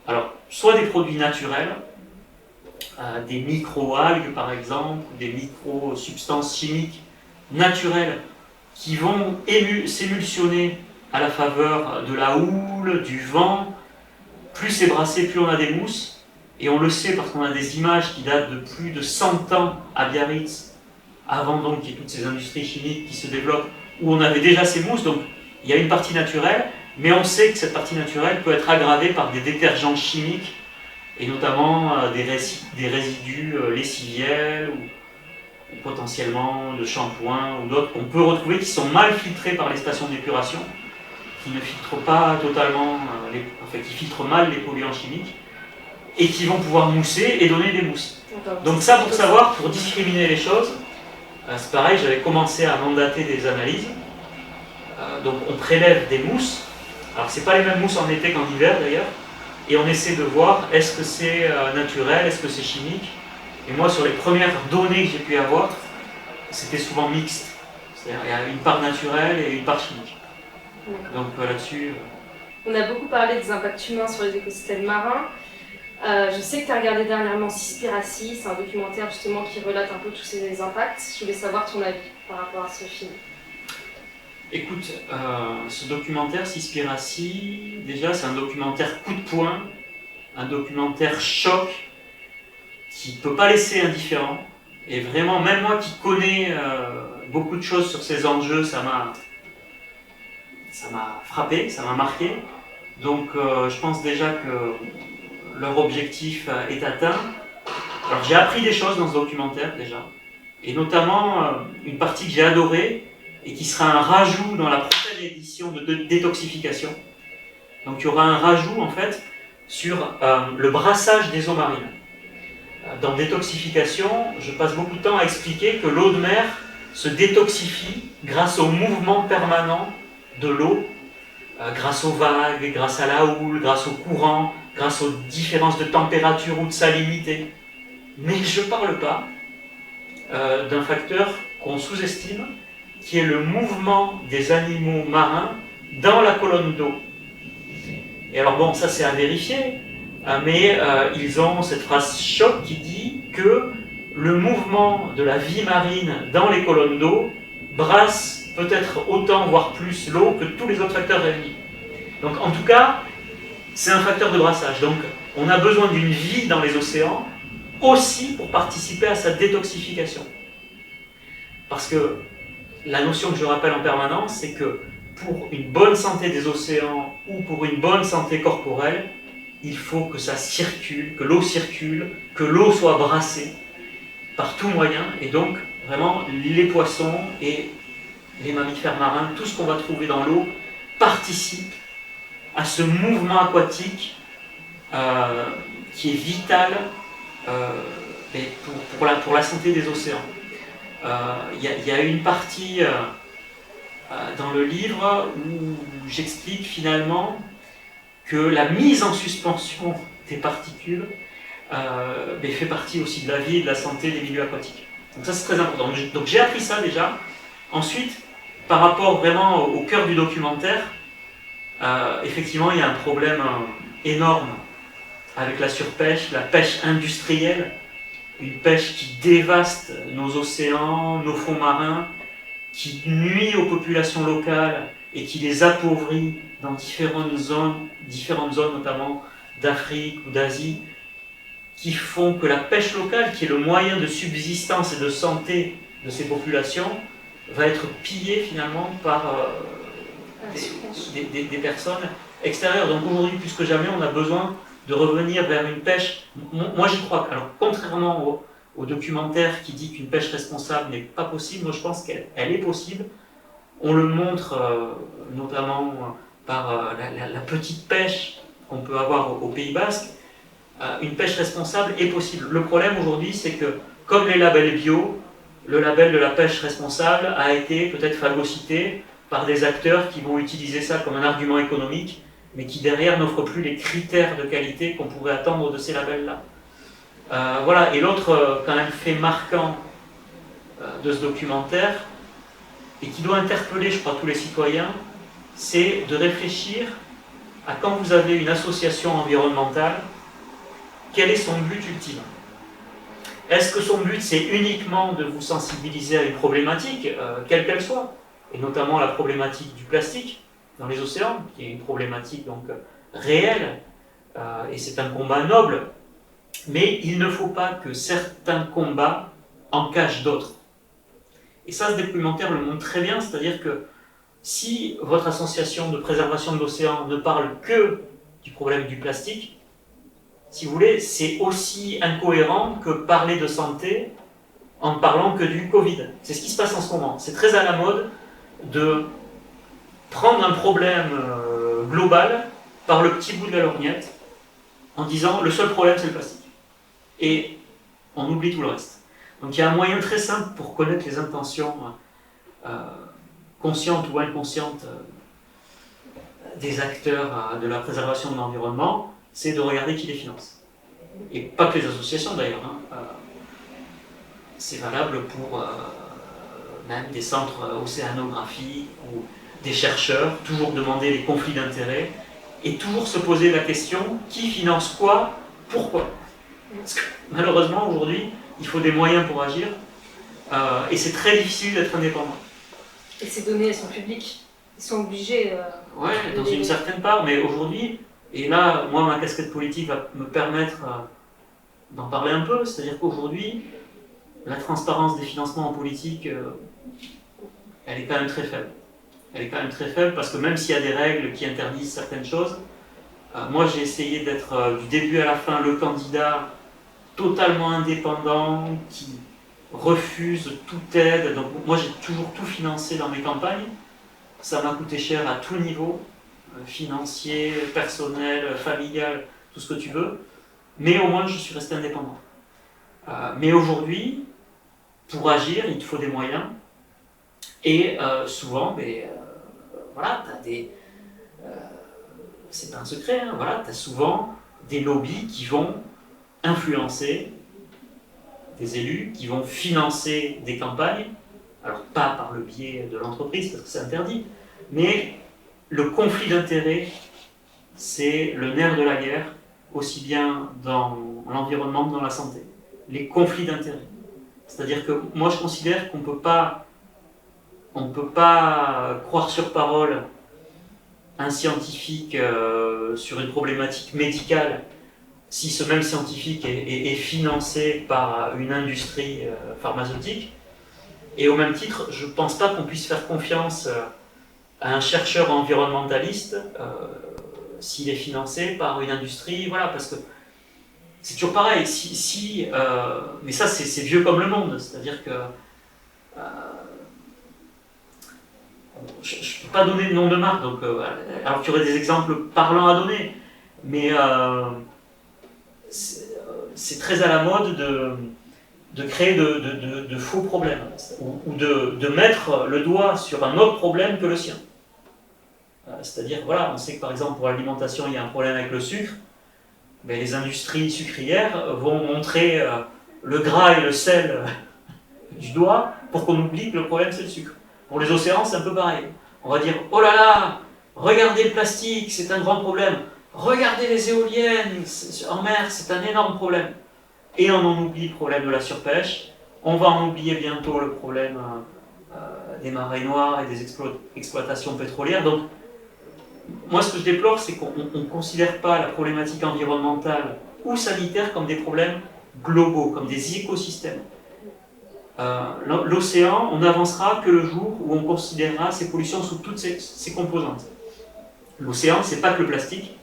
Alors, soit des produits naturels, des micro-algues par exemple, des micro-substances chimiques naturelles qui vont s'émulsionner à la faveur de la houle, du vent. Plus c'est brassé, plus on a des mousses. Et on le sait parce qu'on a des images qui datent de plus de 100 ans à Biarritz, avant donc qu'il y ait toutes ces industries chimiques qui se développent, où on avait déjà ces mousses. Donc il y a une partie naturelle, mais on sait que cette partie naturelle peut être aggravée par des détergents chimiques, et notamment des résidus lessiviels ou potentiellement de shampoing ou d'autres qu'on peut retrouver qui sont mal filtrés par les stations d'épuration, qui ne filtrent pas totalement, qui filtrent mal les polluants chimiques et qui vont pouvoir mousser et donner des mousses. Donc ça, pour savoir, pour discriminer les choses, c'est pareil, j'avais commencé à mandater des analyses. Donc on prélève des mousses. Alors c'est pas les mêmes mousses en été qu'en hiver d'ailleurs. Et on essaie de voir est-ce que c'est naturel, est-ce que c'est chimique. Et moi, sur les premières données que j'ai pu avoir, c'était souvent mixte. C'est-à-dire il y a une part naturelle et une part chimique. Donc là-dessus... On a beaucoup parlé des impacts humains sur les écosystèmes marins. Je sais que tu as regardé dernièrement Seaspiracy, c'est un documentaire justement qui relate un peu tous ces impacts. Je voulais savoir ton avis par rapport à ce film. Écoute, ce documentaire, Seaspiracy, déjà c'est un documentaire coup de poing, un documentaire choc qui ne peut pas laisser indifférent. Et vraiment, même moi qui connais beaucoup de choses sur ces enjeux, ça m'a frappé, ça m'a marqué. Donc je pense déjà que leur objectif est atteint. Alors j'ai appris des choses dans ce documentaire déjà, et notamment une partie que j'ai adorée et qui sera un rajout dans la prochaine édition de détoxification. Donc il y aura un rajout en fait sur le brassage des eaux marines. Dans détoxification, je passe beaucoup de temps à expliquer que l'eau de mer se détoxifie grâce au mouvement permanent de l'eau, grâce aux vagues, grâce à la houle, grâce au courant, grâce aux différences de température ou de salinité. Mais je ne parle pas d'un facteur qu'on sous-estime, qui est le mouvement des animaux marins dans la colonne d'eau. Et alors bon, ça c'est à vérifier, mais ils ont cette phrase choc qui dit que le mouvement de la vie marine dans les colonnes d'eau brasse peut-être autant, voire plus, l'eau que tous les autres facteurs réunis. Donc en tout cas, c'est un facteur de brassage. Donc on a besoin d'une vie dans les océans aussi pour participer à sa détoxification. Parce que la notion que je rappelle en permanence, c'est que pour une bonne santé des océans ou pour une bonne santé corporelle, il faut que ça circule, que l'eau soit brassée par tout moyen, et donc vraiment les poissons et les mammifères marins, tout ce qu'on va trouver dans l'eau, participe à ce mouvement aquatique qui est vital pour la santé des océans. Il y a une partie dans le livre où j'explique finalement que la mise en suspension des particules fait partie aussi de la vie et de la santé des milieux aquatiques. Donc ça c'est très important. Donc j'ai appris ça déjà. Ensuite, par rapport vraiment au cœur du documentaire, effectivement il y a un problème énorme avec la surpêche, la pêche industrielle, une pêche qui dévaste nos océans, nos fonds marins, qui nuit aux populations locales et qui les appauvrit dans différentes zones notamment d'Afrique ou d'Asie, qui font que la pêche locale, qui est le moyen de subsistance et de santé de ces populations, va être pillée finalement par des personnes extérieures. Donc aujourd'hui, plus que jamais, on a besoin de revenir vers une pêche. Moi j'y crois. Alors contrairement au documentaire qui dit qu'une pêche responsable n'est pas possible, moi je pense qu'elle est possible. On le montre notamment par la petite pêche qu'on peut avoir au Pays Basque. Une pêche responsable est possible. Le problème aujourd'hui, c'est que comme les labels bio, le label de la pêche responsable a été peut-être phagocyté par des acteurs qui vont utiliser ça comme un argument économique, mais qui derrière n'offrent plus les critères de qualité qu'on pourrait attendre de ces labels-là. Voilà. Et l'autre quand même fait marquant de ce documentaire, et qui doit interpeller, je crois, tous les citoyens, c'est de réfléchir à quand vous avez une association environnementale, quel est son but ultime? Est-ce que son but c'est uniquement de vous sensibiliser à une problématique, quelle qu'elle soit, et notamment la problématique du plastique dans les océans, qui est une problématique donc réelle, et c'est un combat noble, mais il ne faut pas que certains combats en cachent d'autres. Et ça, ce documentaire le montre très bien, c'est-à-dire que si votre association de préservation de l'océan ne parle que du problème du plastique, si vous voulez, c'est aussi incohérent que parler de santé en ne parlant que du Covid. C'est ce qui se passe en ce moment. C'est très à la mode de prendre un problème global par le petit bout de la lorgnette en disant le seul problème c'est le plastique. Et on oublie tout le reste. Donc il y a un moyen très simple pour connaître les intentions conscientes ou inconscientes des acteurs de la préservation de l'environnement, c'est de regarder qui les finance. Et pas que les associations d'ailleurs. C'est valable pour même des centres océanographiques ou des chercheurs, toujours demander les conflits d'intérêts et toujours se poser la question qui finance quoi, pourquoi. Parce que malheureusement aujourd'hui, il faut des moyens pour agir et c'est très difficile d'être indépendant. Et ces données, elles sont publiques. Ils sont obligés. Ouais, dans une certaine part, mais aujourd'hui, et là, moi, ma casquette politique va me permettre d'en parler un peu, c'est-à-dire qu'aujourd'hui, la transparence des financements en politique, elle est quand même très faible. Elle est quand même très faible parce que même s'il y a des règles qui interdisent certaines choses, moi j'ai essayé d'être du début à la fin le candidat totalement indépendant qui refuse toute aide. Donc moi j'ai toujours tout financé dans mes campagnes. Ça m'a coûté cher à tout niveau, financier, personnel, familial, tout ce que tu veux. Mais au moins je suis resté indépendant. Mais aujourd'hui, pour agir, il te faut des moyens. Et souvent, voilà, tu as des... c'est pas un secret, hein, voilà, tu as souvent des lobbies qui vont influencer des élus, qui vont financer des campagnes, alors pas par le biais de l'entreprise, parce que c'est interdit, mais le conflit d'intérêts, c'est le nerf de la guerre, aussi bien dans l'environnement que dans la santé. Les conflits d'intérêts. C'est-à-dire que moi je considère qu'on ne peut pas croire sur parole un scientifique sur une problématique médicale si ce même scientifique est financé par une industrie pharmaceutique. Et au même titre, je ne pense pas qu'on puisse faire confiance à un chercheur environnementaliste s'il est financé par une industrie, voilà, parce que c'est toujours pareil, mais ça c'est vieux comme le monde, c'est-à-dire que je ne peux pas donner de nom de marque, donc, alors qu'il y aurait des exemples parlants à donner, mais c'est très à la mode de créer de faux problèmes, ou de mettre le doigt sur un autre problème que le sien. C'est-à-dire, voilà, on sait que par exemple pour l'alimentation il y a un problème avec le sucre, mais les industries sucrières vont montrer le gras et le sel du doigt pour qu'on oublie que le problème c'est le sucre. Pour les océans, c'est un peu pareil. On va dire, oh là là, regardez le plastique, c'est un grand problème. Regardez les éoliennes en mer, c'est un énorme problème. Et on en oublie le problème de la surpêche. On va en oublier bientôt le problème des marées noires et des exploitations pétrolières. Donc, moi, ce que je déplore, c'est qu'on ne considère pas la problématique environnementale ou sanitaire comme des problèmes globaux, comme des écosystèmes. L'océan, on n'avancera que le jour où on considérera ces pollutions sous toutes ses composantes. L'océan, c'est pas que le plastique.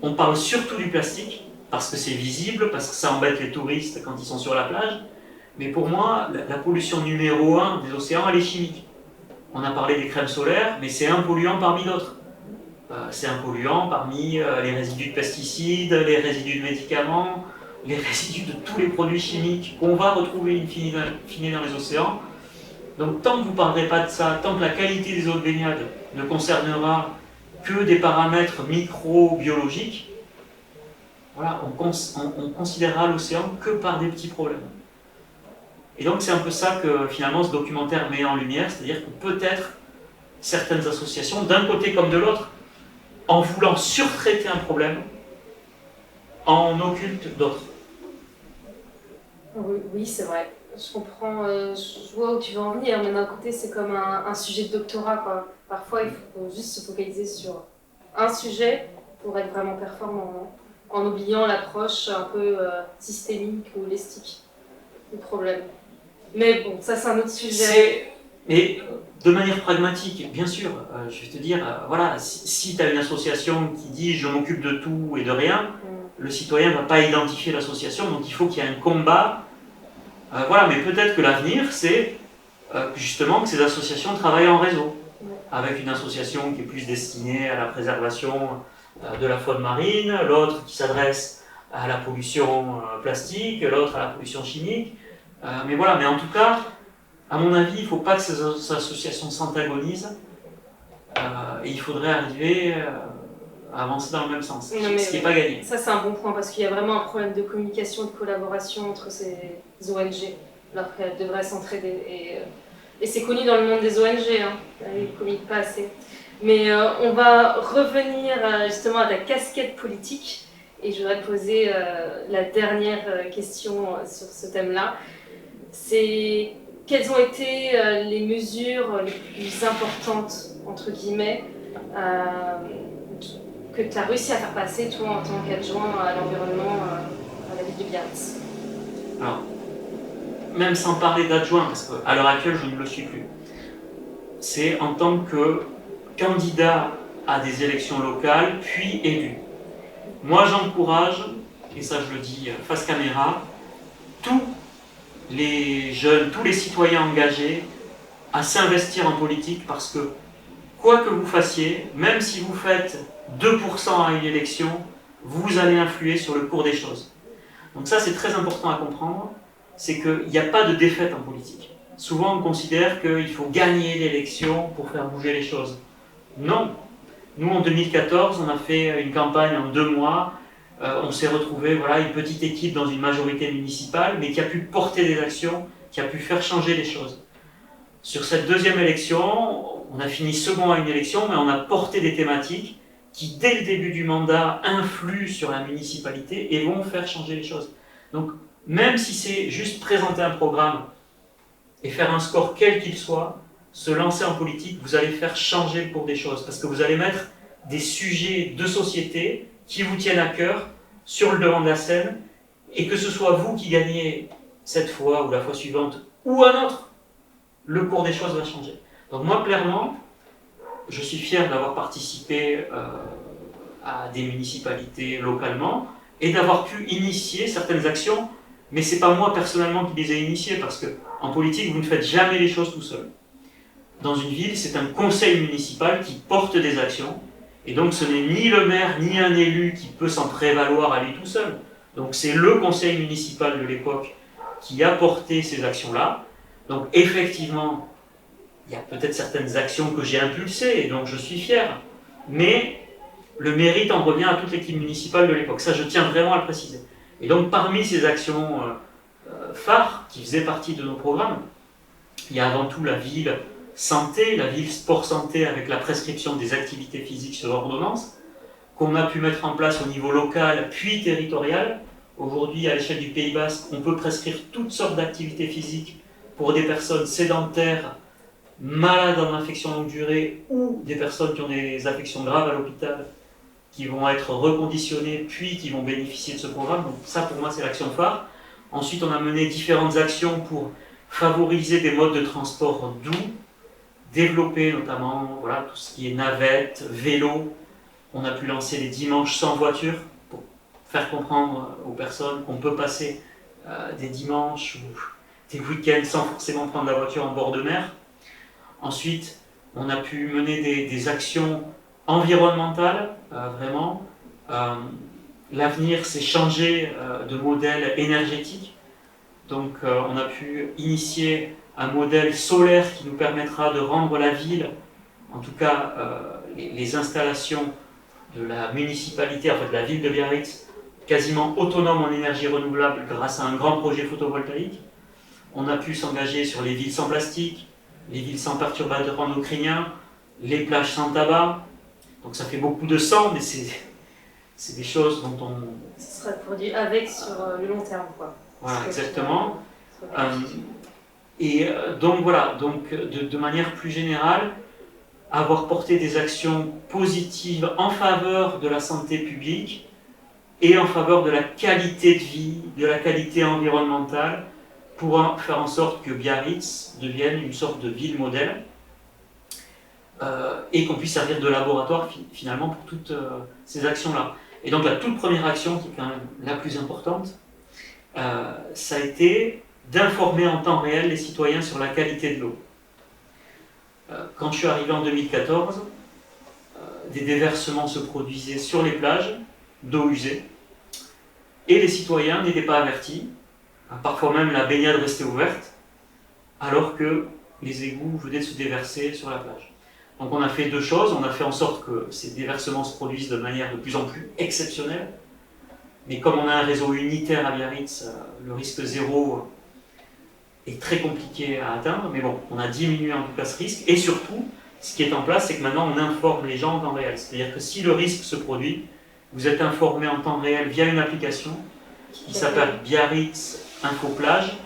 On parle surtout du plastique, parce que c'est visible, parce que ça embête les touristes quand ils sont sur la plage. Mais pour moi, la pollution numéro 1 des océans, elle est chimique. On a parlé des crèmes solaires, mais c'est un polluant parmi d'autres. C'est un polluant parmi les résidus de pesticides, les résidus de médicaments, les résidus de tous les produits chimiques qu'on va retrouver in fine dans les océans. Donc tant que vous ne parlerez pas de ça, tant que la qualité des eaux de baignade ne concernera que des paramètres microbiologiques, voilà, on considérera l'océan que par des petits problèmes. Et donc c'est un peu ça que finalement ce documentaire met en lumière, c'est-à-dire que peut-être certaines associations, d'un côté comme de l'autre, en voulant surtraiter un problème, en occultent d'autres. Oui, c'est vrai. Je comprends, je vois où tu veux en venir, mais d'un côté, c'est comme un sujet de doctorat, quoi. Parfois, il faut juste se focaliser sur un sujet pour être vraiment performant, en oubliant l'approche un peu systémique ou holistique du problème. Mais bon, ça, c'est un autre sujet. Mais de manière pragmatique, bien sûr, je vais te dire, voilà, si tu as une association qui dit je m'occupe de tout et de rien, le citoyen ne va pas identifier l'association, donc il faut qu'il y ait un combat. Voilà, mais peut-être que l'avenir, c'est justement que ces associations travaillent en réseau, avec une association qui est plus destinée à la préservation de la faune marine, l'autre qui s'adresse à la pollution plastique, l'autre à la pollution chimique. Mais voilà, mais en tout cas, à mon avis, il ne faut pas que ces associations s'antagonisent et il faudrait arriver à avancer dans le même sens, ce qui n'est pas gagné. Ça, c'est un bon point parce qu'il y a vraiment un problème de communication et de collaboration entre ces ONG, alors qu'elles devraient s'entraider. Et c'est connu dans le monde des ONG, hein. Elles ne communiquent pas assez. Mais on va revenir justement à ta casquette politique et je voudrais te poser la dernière question sur ce thème-là. C'est quelles ont été les mesures les plus importantes, entre guillemets, que tu as réussi à faire passer, toi, en tant qu'adjoint à l'environnement à la ville de Biarritz? Alors, même sans parler d'adjoint, parce qu'à l'heure actuelle, je ne le suis plus, c'est en tant que candidat à des élections locales, puis élu. Moi, j'encourage, et ça je le dis face caméra, tous les jeunes, tous les citoyens engagés à s'investir en politique parce que quoi que vous fassiez, même si vous faites 2% à une élection, vous allez influer sur le cours des choses. Donc ça c'est très important à comprendre, c'est qu'il n'y a pas de défaite en politique. Souvent on considère qu'il faut gagner l'élection pour faire bouger les choses. Non. Nous en 2014, on a fait une campagne en 2 mois, on s'est retrouvé voilà, une petite équipe dans une majorité municipale, mais qui a pu porter des actions, qui a pu faire changer les choses. Sur cette deuxième élection, on a fini second à une élection, mais on a porté des thématiques qui, dès le début du mandat, influent sur la municipalité et vont faire changer les choses. Donc, même si c'est juste présenter un programme et faire un score quel qu'il soit, se lancer en politique, vous allez faire changer le cours des choses, parce que vous allez mettre des sujets de société qui vous tiennent à cœur sur le devant de la scène, et que ce soit vous qui gagnez cette fois ou la fois suivante, ou un autre, le cours des choses va changer. Donc moi, clairement, je suis fier d'avoir participé à des municipalités localement, et d'avoir pu initier certaines actions, mais c'est pas moi personnellement qui les ai initiées, parce que en politique, vous ne faites jamais les choses tout seul. Dans une ville, c'est un conseil municipal qui porte des actions, et donc ce n'est ni le maire ni un élu qui peut s'en prévaloir à lui tout seul. Donc c'est le conseil municipal de l'époque qui a porté ces actions-là. Donc effectivement, il y a peut-être certaines actions que j'ai impulsées, et donc je suis fier, mais le mérite en revient à toute l'équipe municipale de l'époque. Ça, je tiens vraiment à le préciser. Et donc parmi ces actions phares qui faisaient partie de nos programmes, il y a avant tout la ville santé, la ville sport-santé avec la prescription des activités physiques sur ordonnance, qu'on a pu mettre en place au niveau local puis territorial. Aujourd'hui, à l'échelle du Pays Basque, on peut prescrire toutes sortes d'activités physiques pour des personnes sédentaires, malades en infection longue durée ou des personnes qui ont des affections graves à l'hôpital, qui vont être reconditionnées puis qui vont bénéficier de ce programme. Donc ça, pour moi, c'est l'action phare. Ensuite, on a mené différentes actions pour favoriser des modes de transport doux, développer notamment voilà, tout ce qui est navette, vélo. On a pu lancer les dimanches sans voiture pour faire comprendre aux personnes qu'on peut passer des dimanches ou des week-ends sans forcément prendre la voiture en bord de mer. Ensuite, on a pu mener des actions environnementales, vraiment. L'avenir, c'est changer de modèle énergétique. Donc, on a pu initier un modèle solaire qui nous permettra de rendre la ville, en tout cas les installations de la municipalité, en fait de la ville de Biarritz, quasiment autonome en énergie renouvelable grâce à un grand projet photovoltaïque. On a pu s'engager sur les villes sans plastique, les villes sans perturbateurs endocriniens, les plages sans tabac. Donc ça fait beaucoup de sang, mais c'est des choses dont on... Ce sera produit avec sur le long terme, quoi. Voilà, exactement. Donc voilà, donc, de manière plus générale, avoir porté des actions positives en faveur de la santé publique et en faveur de la qualité de vie, de la qualité environnementale, pour faire en sorte que Biarritz devienne une sorte de ville modèle et qu'on puisse servir de laboratoire finalement pour toutes ces actions-là. Et donc la toute première action, qui est quand même la plus importante, ça a été d'informer en temps réel les citoyens sur la qualité de l'eau. Quand je suis arrivé en 2014, des déversements se produisaient sur les plages d'eau usée, et les citoyens n'étaient pas avertis, parfois même la baignade restait ouverte, alors que les égouts venaient de se déverser sur la plage. Donc on a fait 2 choses, on a fait en sorte que ces déversements se produisent de manière de plus en plus exceptionnelle, mais comme on a un réseau unitaire à Biarritz, le risque zéro est très compliqué à atteindre, mais bon, on a diminué en tout cas ce risque, et surtout, ce qui est en place, c'est que maintenant on informe les gens en temps réel. C'est-à-dire que si le risque se produit, vous êtes informé en temps réel via une application qui s'appelle Biarritz Info Plage,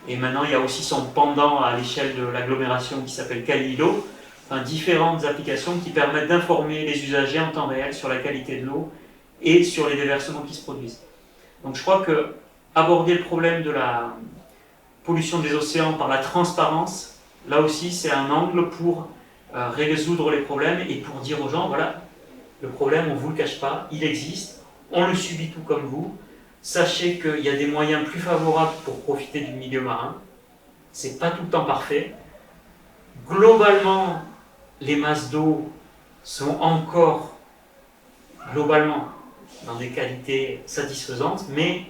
Et maintenant, il y a aussi son pendant à l'échelle de l'agglomération qui s'appelle Kali-Ilo, enfin, différentes applications qui permettent d'informer les usagers en temps réel sur la qualité de l'eau et sur les déversements qui se produisent. Donc je crois que aborder le problème de la pollution des océans par la transparence, là aussi c'est un angle pour résoudre les problèmes et pour dire aux gens, voilà, le problème on ne vous le cache pas, il existe, on le subit tout comme vous, sachez qu'il y a des moyens plus favorables pour profiter du milieu marin, c'est pas tout le temps parfait, globalement les masses d'eau sont encore globalement dans des qualités satisfaisantes, mais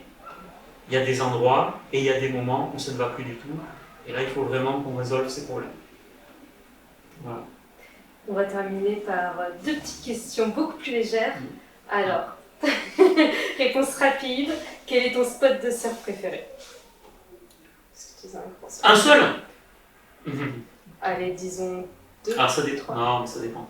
il y a des endroits et il y a des moments où ça ne va plus du tout. Et là, il faut vraiment qu'on résolve ces problèmes. Voilà. On va terminer par deux petites questions beaucoup plus légères. Alors, réponse rapide. Quel est ton spot de surf préféré? Un seul? Allez, disons deux. Alors ça dépend. Non, mais ça dépend.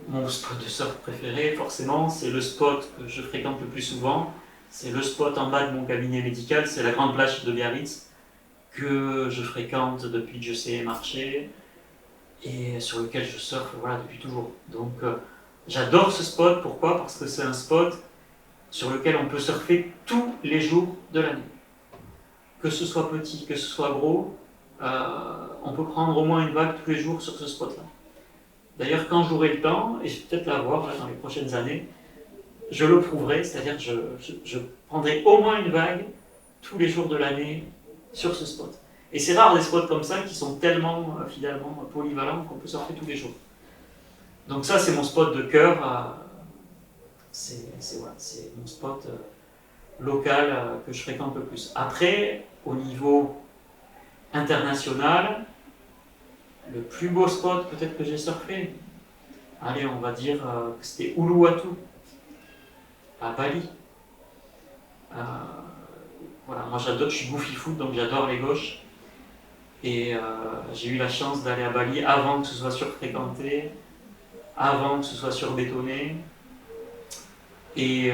Mon spot de surf préféré, forcément, c'est le spot que je fréquente le plus souvent. C'est le spot en bas de mon cabinet médical, c'est la grande plage de Biarritz, que je fréquente depuis que je sais marcher et sur lequel je surfe voilà, depuis toujours. Donc j'adore ce spot, pourquoi? Parce que c'est un spot sur lequel on peut surfer tous les jours de l'année. Que ce soit petit, que ce soit gros, on peut prendre au moins une vague tous les jours sur ce spot-là. D'ailleurs, quand j'aurai le temps, et je vais peut-être l'avoir dans les prochaines années, je le prouverai, c'est-à-dire que je prendrai au moins une vague tous les jours de l'année sur ce spot. Et c'est rare des spots comme ça qui sont tellement finalement polyvalents qu'on peut surfer tous les jours. Donc ça, c'est mon spot de cœur. C'est mon spot local que je fréquente le plus. Après, au niveau international, le plus beau spot peut-être que j'ai surfé, allez, on va dire que c'était Uluwatu, à Bali. Voilà, moi j'adore, je suis goofy foot, donc j'adore les gauches. Et j'ai eu la chance d'aller à Bali avant que ce soit surfréquenté, avant que ce soit surbétonné, et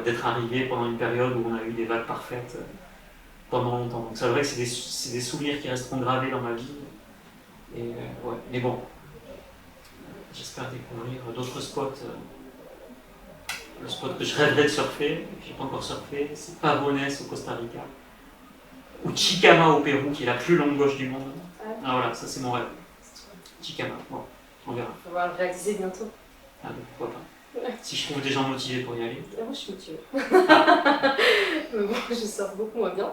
d'être arrivé pendant une période où on a eu des vagues parfaites pendant longtemps. Donc c'est vrai que c'est des souvenirs qui resteront gravés dans ma vie. Et, ouais. Mais bon, j'espère découvrir d'autres spots. Le spot que je rêverais de surfer, que je n'ai pas encore surfé, c'est Pavones au Costa Rica, ou Chicama au Pérou, qui est la plus longue gauche du monde. Ah voilà, ça c'est mon rêve. Chicama, bon, on verra. On va le réaliser bientôt. Ah bon, pourquoi pas. Ouais. Si je trouve des gens motivés pour y aller. Moi je suis motivée. Mais bon, je surfe beaucoup moins bien.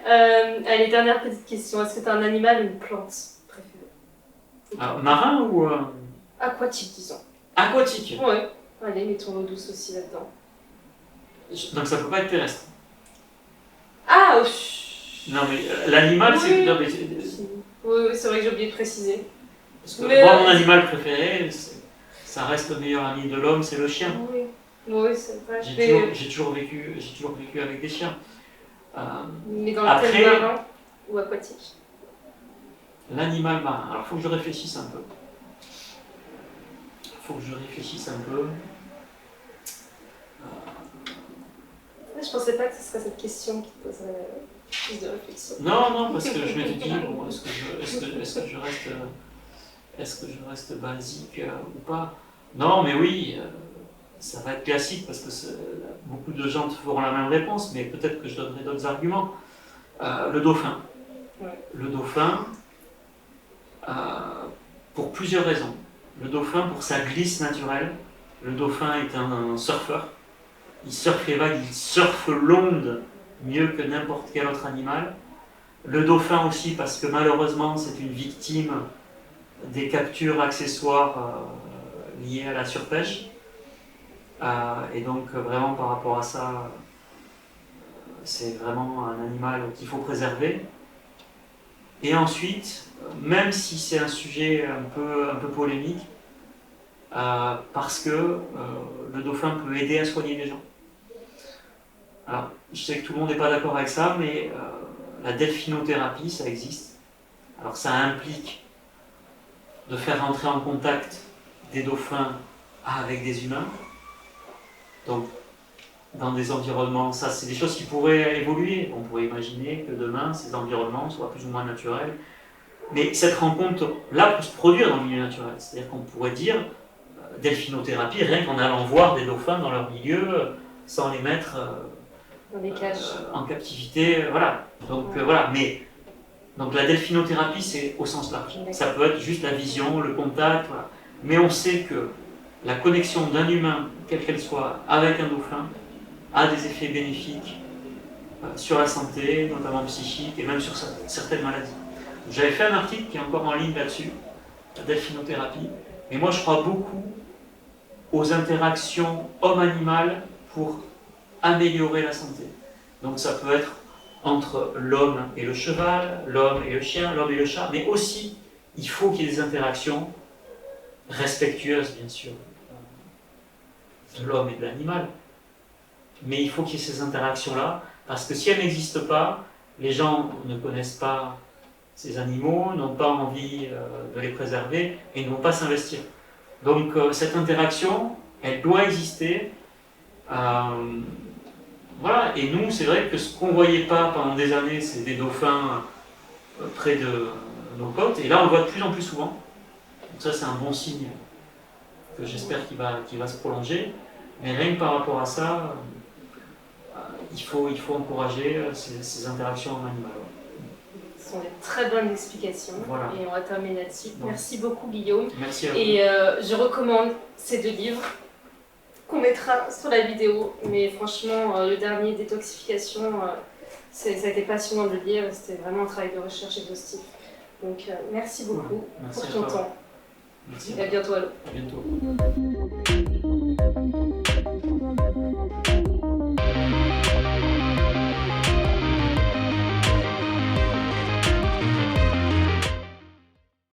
Allez, dernière petite question. Est-ce que tu as un animal ou une plante préférée? Alors, marin ou... Aquatique, disons. Aquatique? Ouais. Allez, mettons l'eau douce aussi là-dedans. Donc ça peut pas être terrestre? Ah non mais l'animal, oui. c'est... Oui, c'est vrai que j'ai oublié de préciser. Parce que moi, mon animal préféré, ça reste le meilleur ami de l'homme, c'est le chien. Oui, oui c'est vrai. J'ai toujours vécu avec des chiens. Mais dans le thème marin ou aquatique? L'animal marin. Alors, il faut que je réfléchisse un peu. Je pensais pas que ce serait cette question qui te poserait plus de réflexion. Non, parce que je m'étais dit, bon, est-ce que je reste basique ou pas? Non, mais oui, ça va être classique parce que beaucoup de gens te feront la même réponse, mais peut-être que je donnerai d'autres arguments. Le dauphin. Ouais. Le dauphin, pour plusieurs raisons. Le dauphin, pour sa glisse naturelle, le dauphin est un surfeur. Il surfe les vagues, il surfe l'onde mieux que n'importe quel autre animal. Le dauphin aussi, parce que malheureusement, c'est une victime des captures accessoires liées à la surpêche. Et donc, vraiment, par rapport à ça, c'est vraiment un animal qu'il faut préserver. Et ensuite, même si c'est un sujet un peu polémique, parce que le dauphin peut aider à soigner les gens. Alors, je sais que tout le monde n'est pas d'accord avec ça, mais la delphinothérapie, ça existe. Alors, ça implique de faire entrer en contact des dauphins avec des humains. Donc, dans des environnements, ça c'est des choses qui pourraient évoluer. On pourrait imaginer que demain ces environnements soient plus ou moins naturels. Mais cette rencontre-là peut se produire dans le milieu naturel. C'est-à-dire qu'on pourrait dire delphinothérapie rien qu'en allant voir des dauphins dans leur milieu sans les mettre dans les cages. En captivité. Voilà. Donc voilà. Mais donc la delphinothérapie c'est au sens large. Ça peut être juste la vision, le contact. Voilà. Mais on sait que la connexion d'un humain, quelle qu'elle soit, avec un dauphin, a des effets bénéfiques sur la santé, notamment psychique, et même sur certaines maladies. J'avais fait un article qui est encore en ligne là-dessus, la delphinothérapie, et moi je crois beaucoup aux interactions homme-animal pour améliorer la santé. Donc ça peut être entre l'homme et le cheval, l'homme et le chien, l'homme et le chat, mais aussi il faut qu'il y ait des interactions respectueuses, bien sûr, de l'homme et de l'animal. Mais il faut qu'il y ait ces interactions-là, parce que si elles n'existent pas, les gens ne connaissent pas ces animaux, n'ont pas envie de les préserver et ne vont pas s'investir. Donc cette interaction, elle doit exister. Voilà. Et nous, c'est vrai que ce qu'on ne voyait pas pendant des années, c'est des dauphins près de nos côtes, et là on le voit de plus en plus souvent. Donc ça c'est un bon signe que j'espère qu'il va se prolonger. Mais rien que par rapport à ça, il faut encourager ces interactions animales. Ce sont des très bonnes explications, voilà. Et on va terminer là-dessus. Bon. Merci beaucoup Guillaume. Merci à vous. Et je recommande ces 2 livres qu'on mettra sur la vidéo, mais franchement le dernier, Détoxification, ça a été passionnant de le lire, c'était vraiment un travail de recherche exhaustif. Donc merci beaucoup pour ton temps. Merci. Et à bientôt. À bientôt.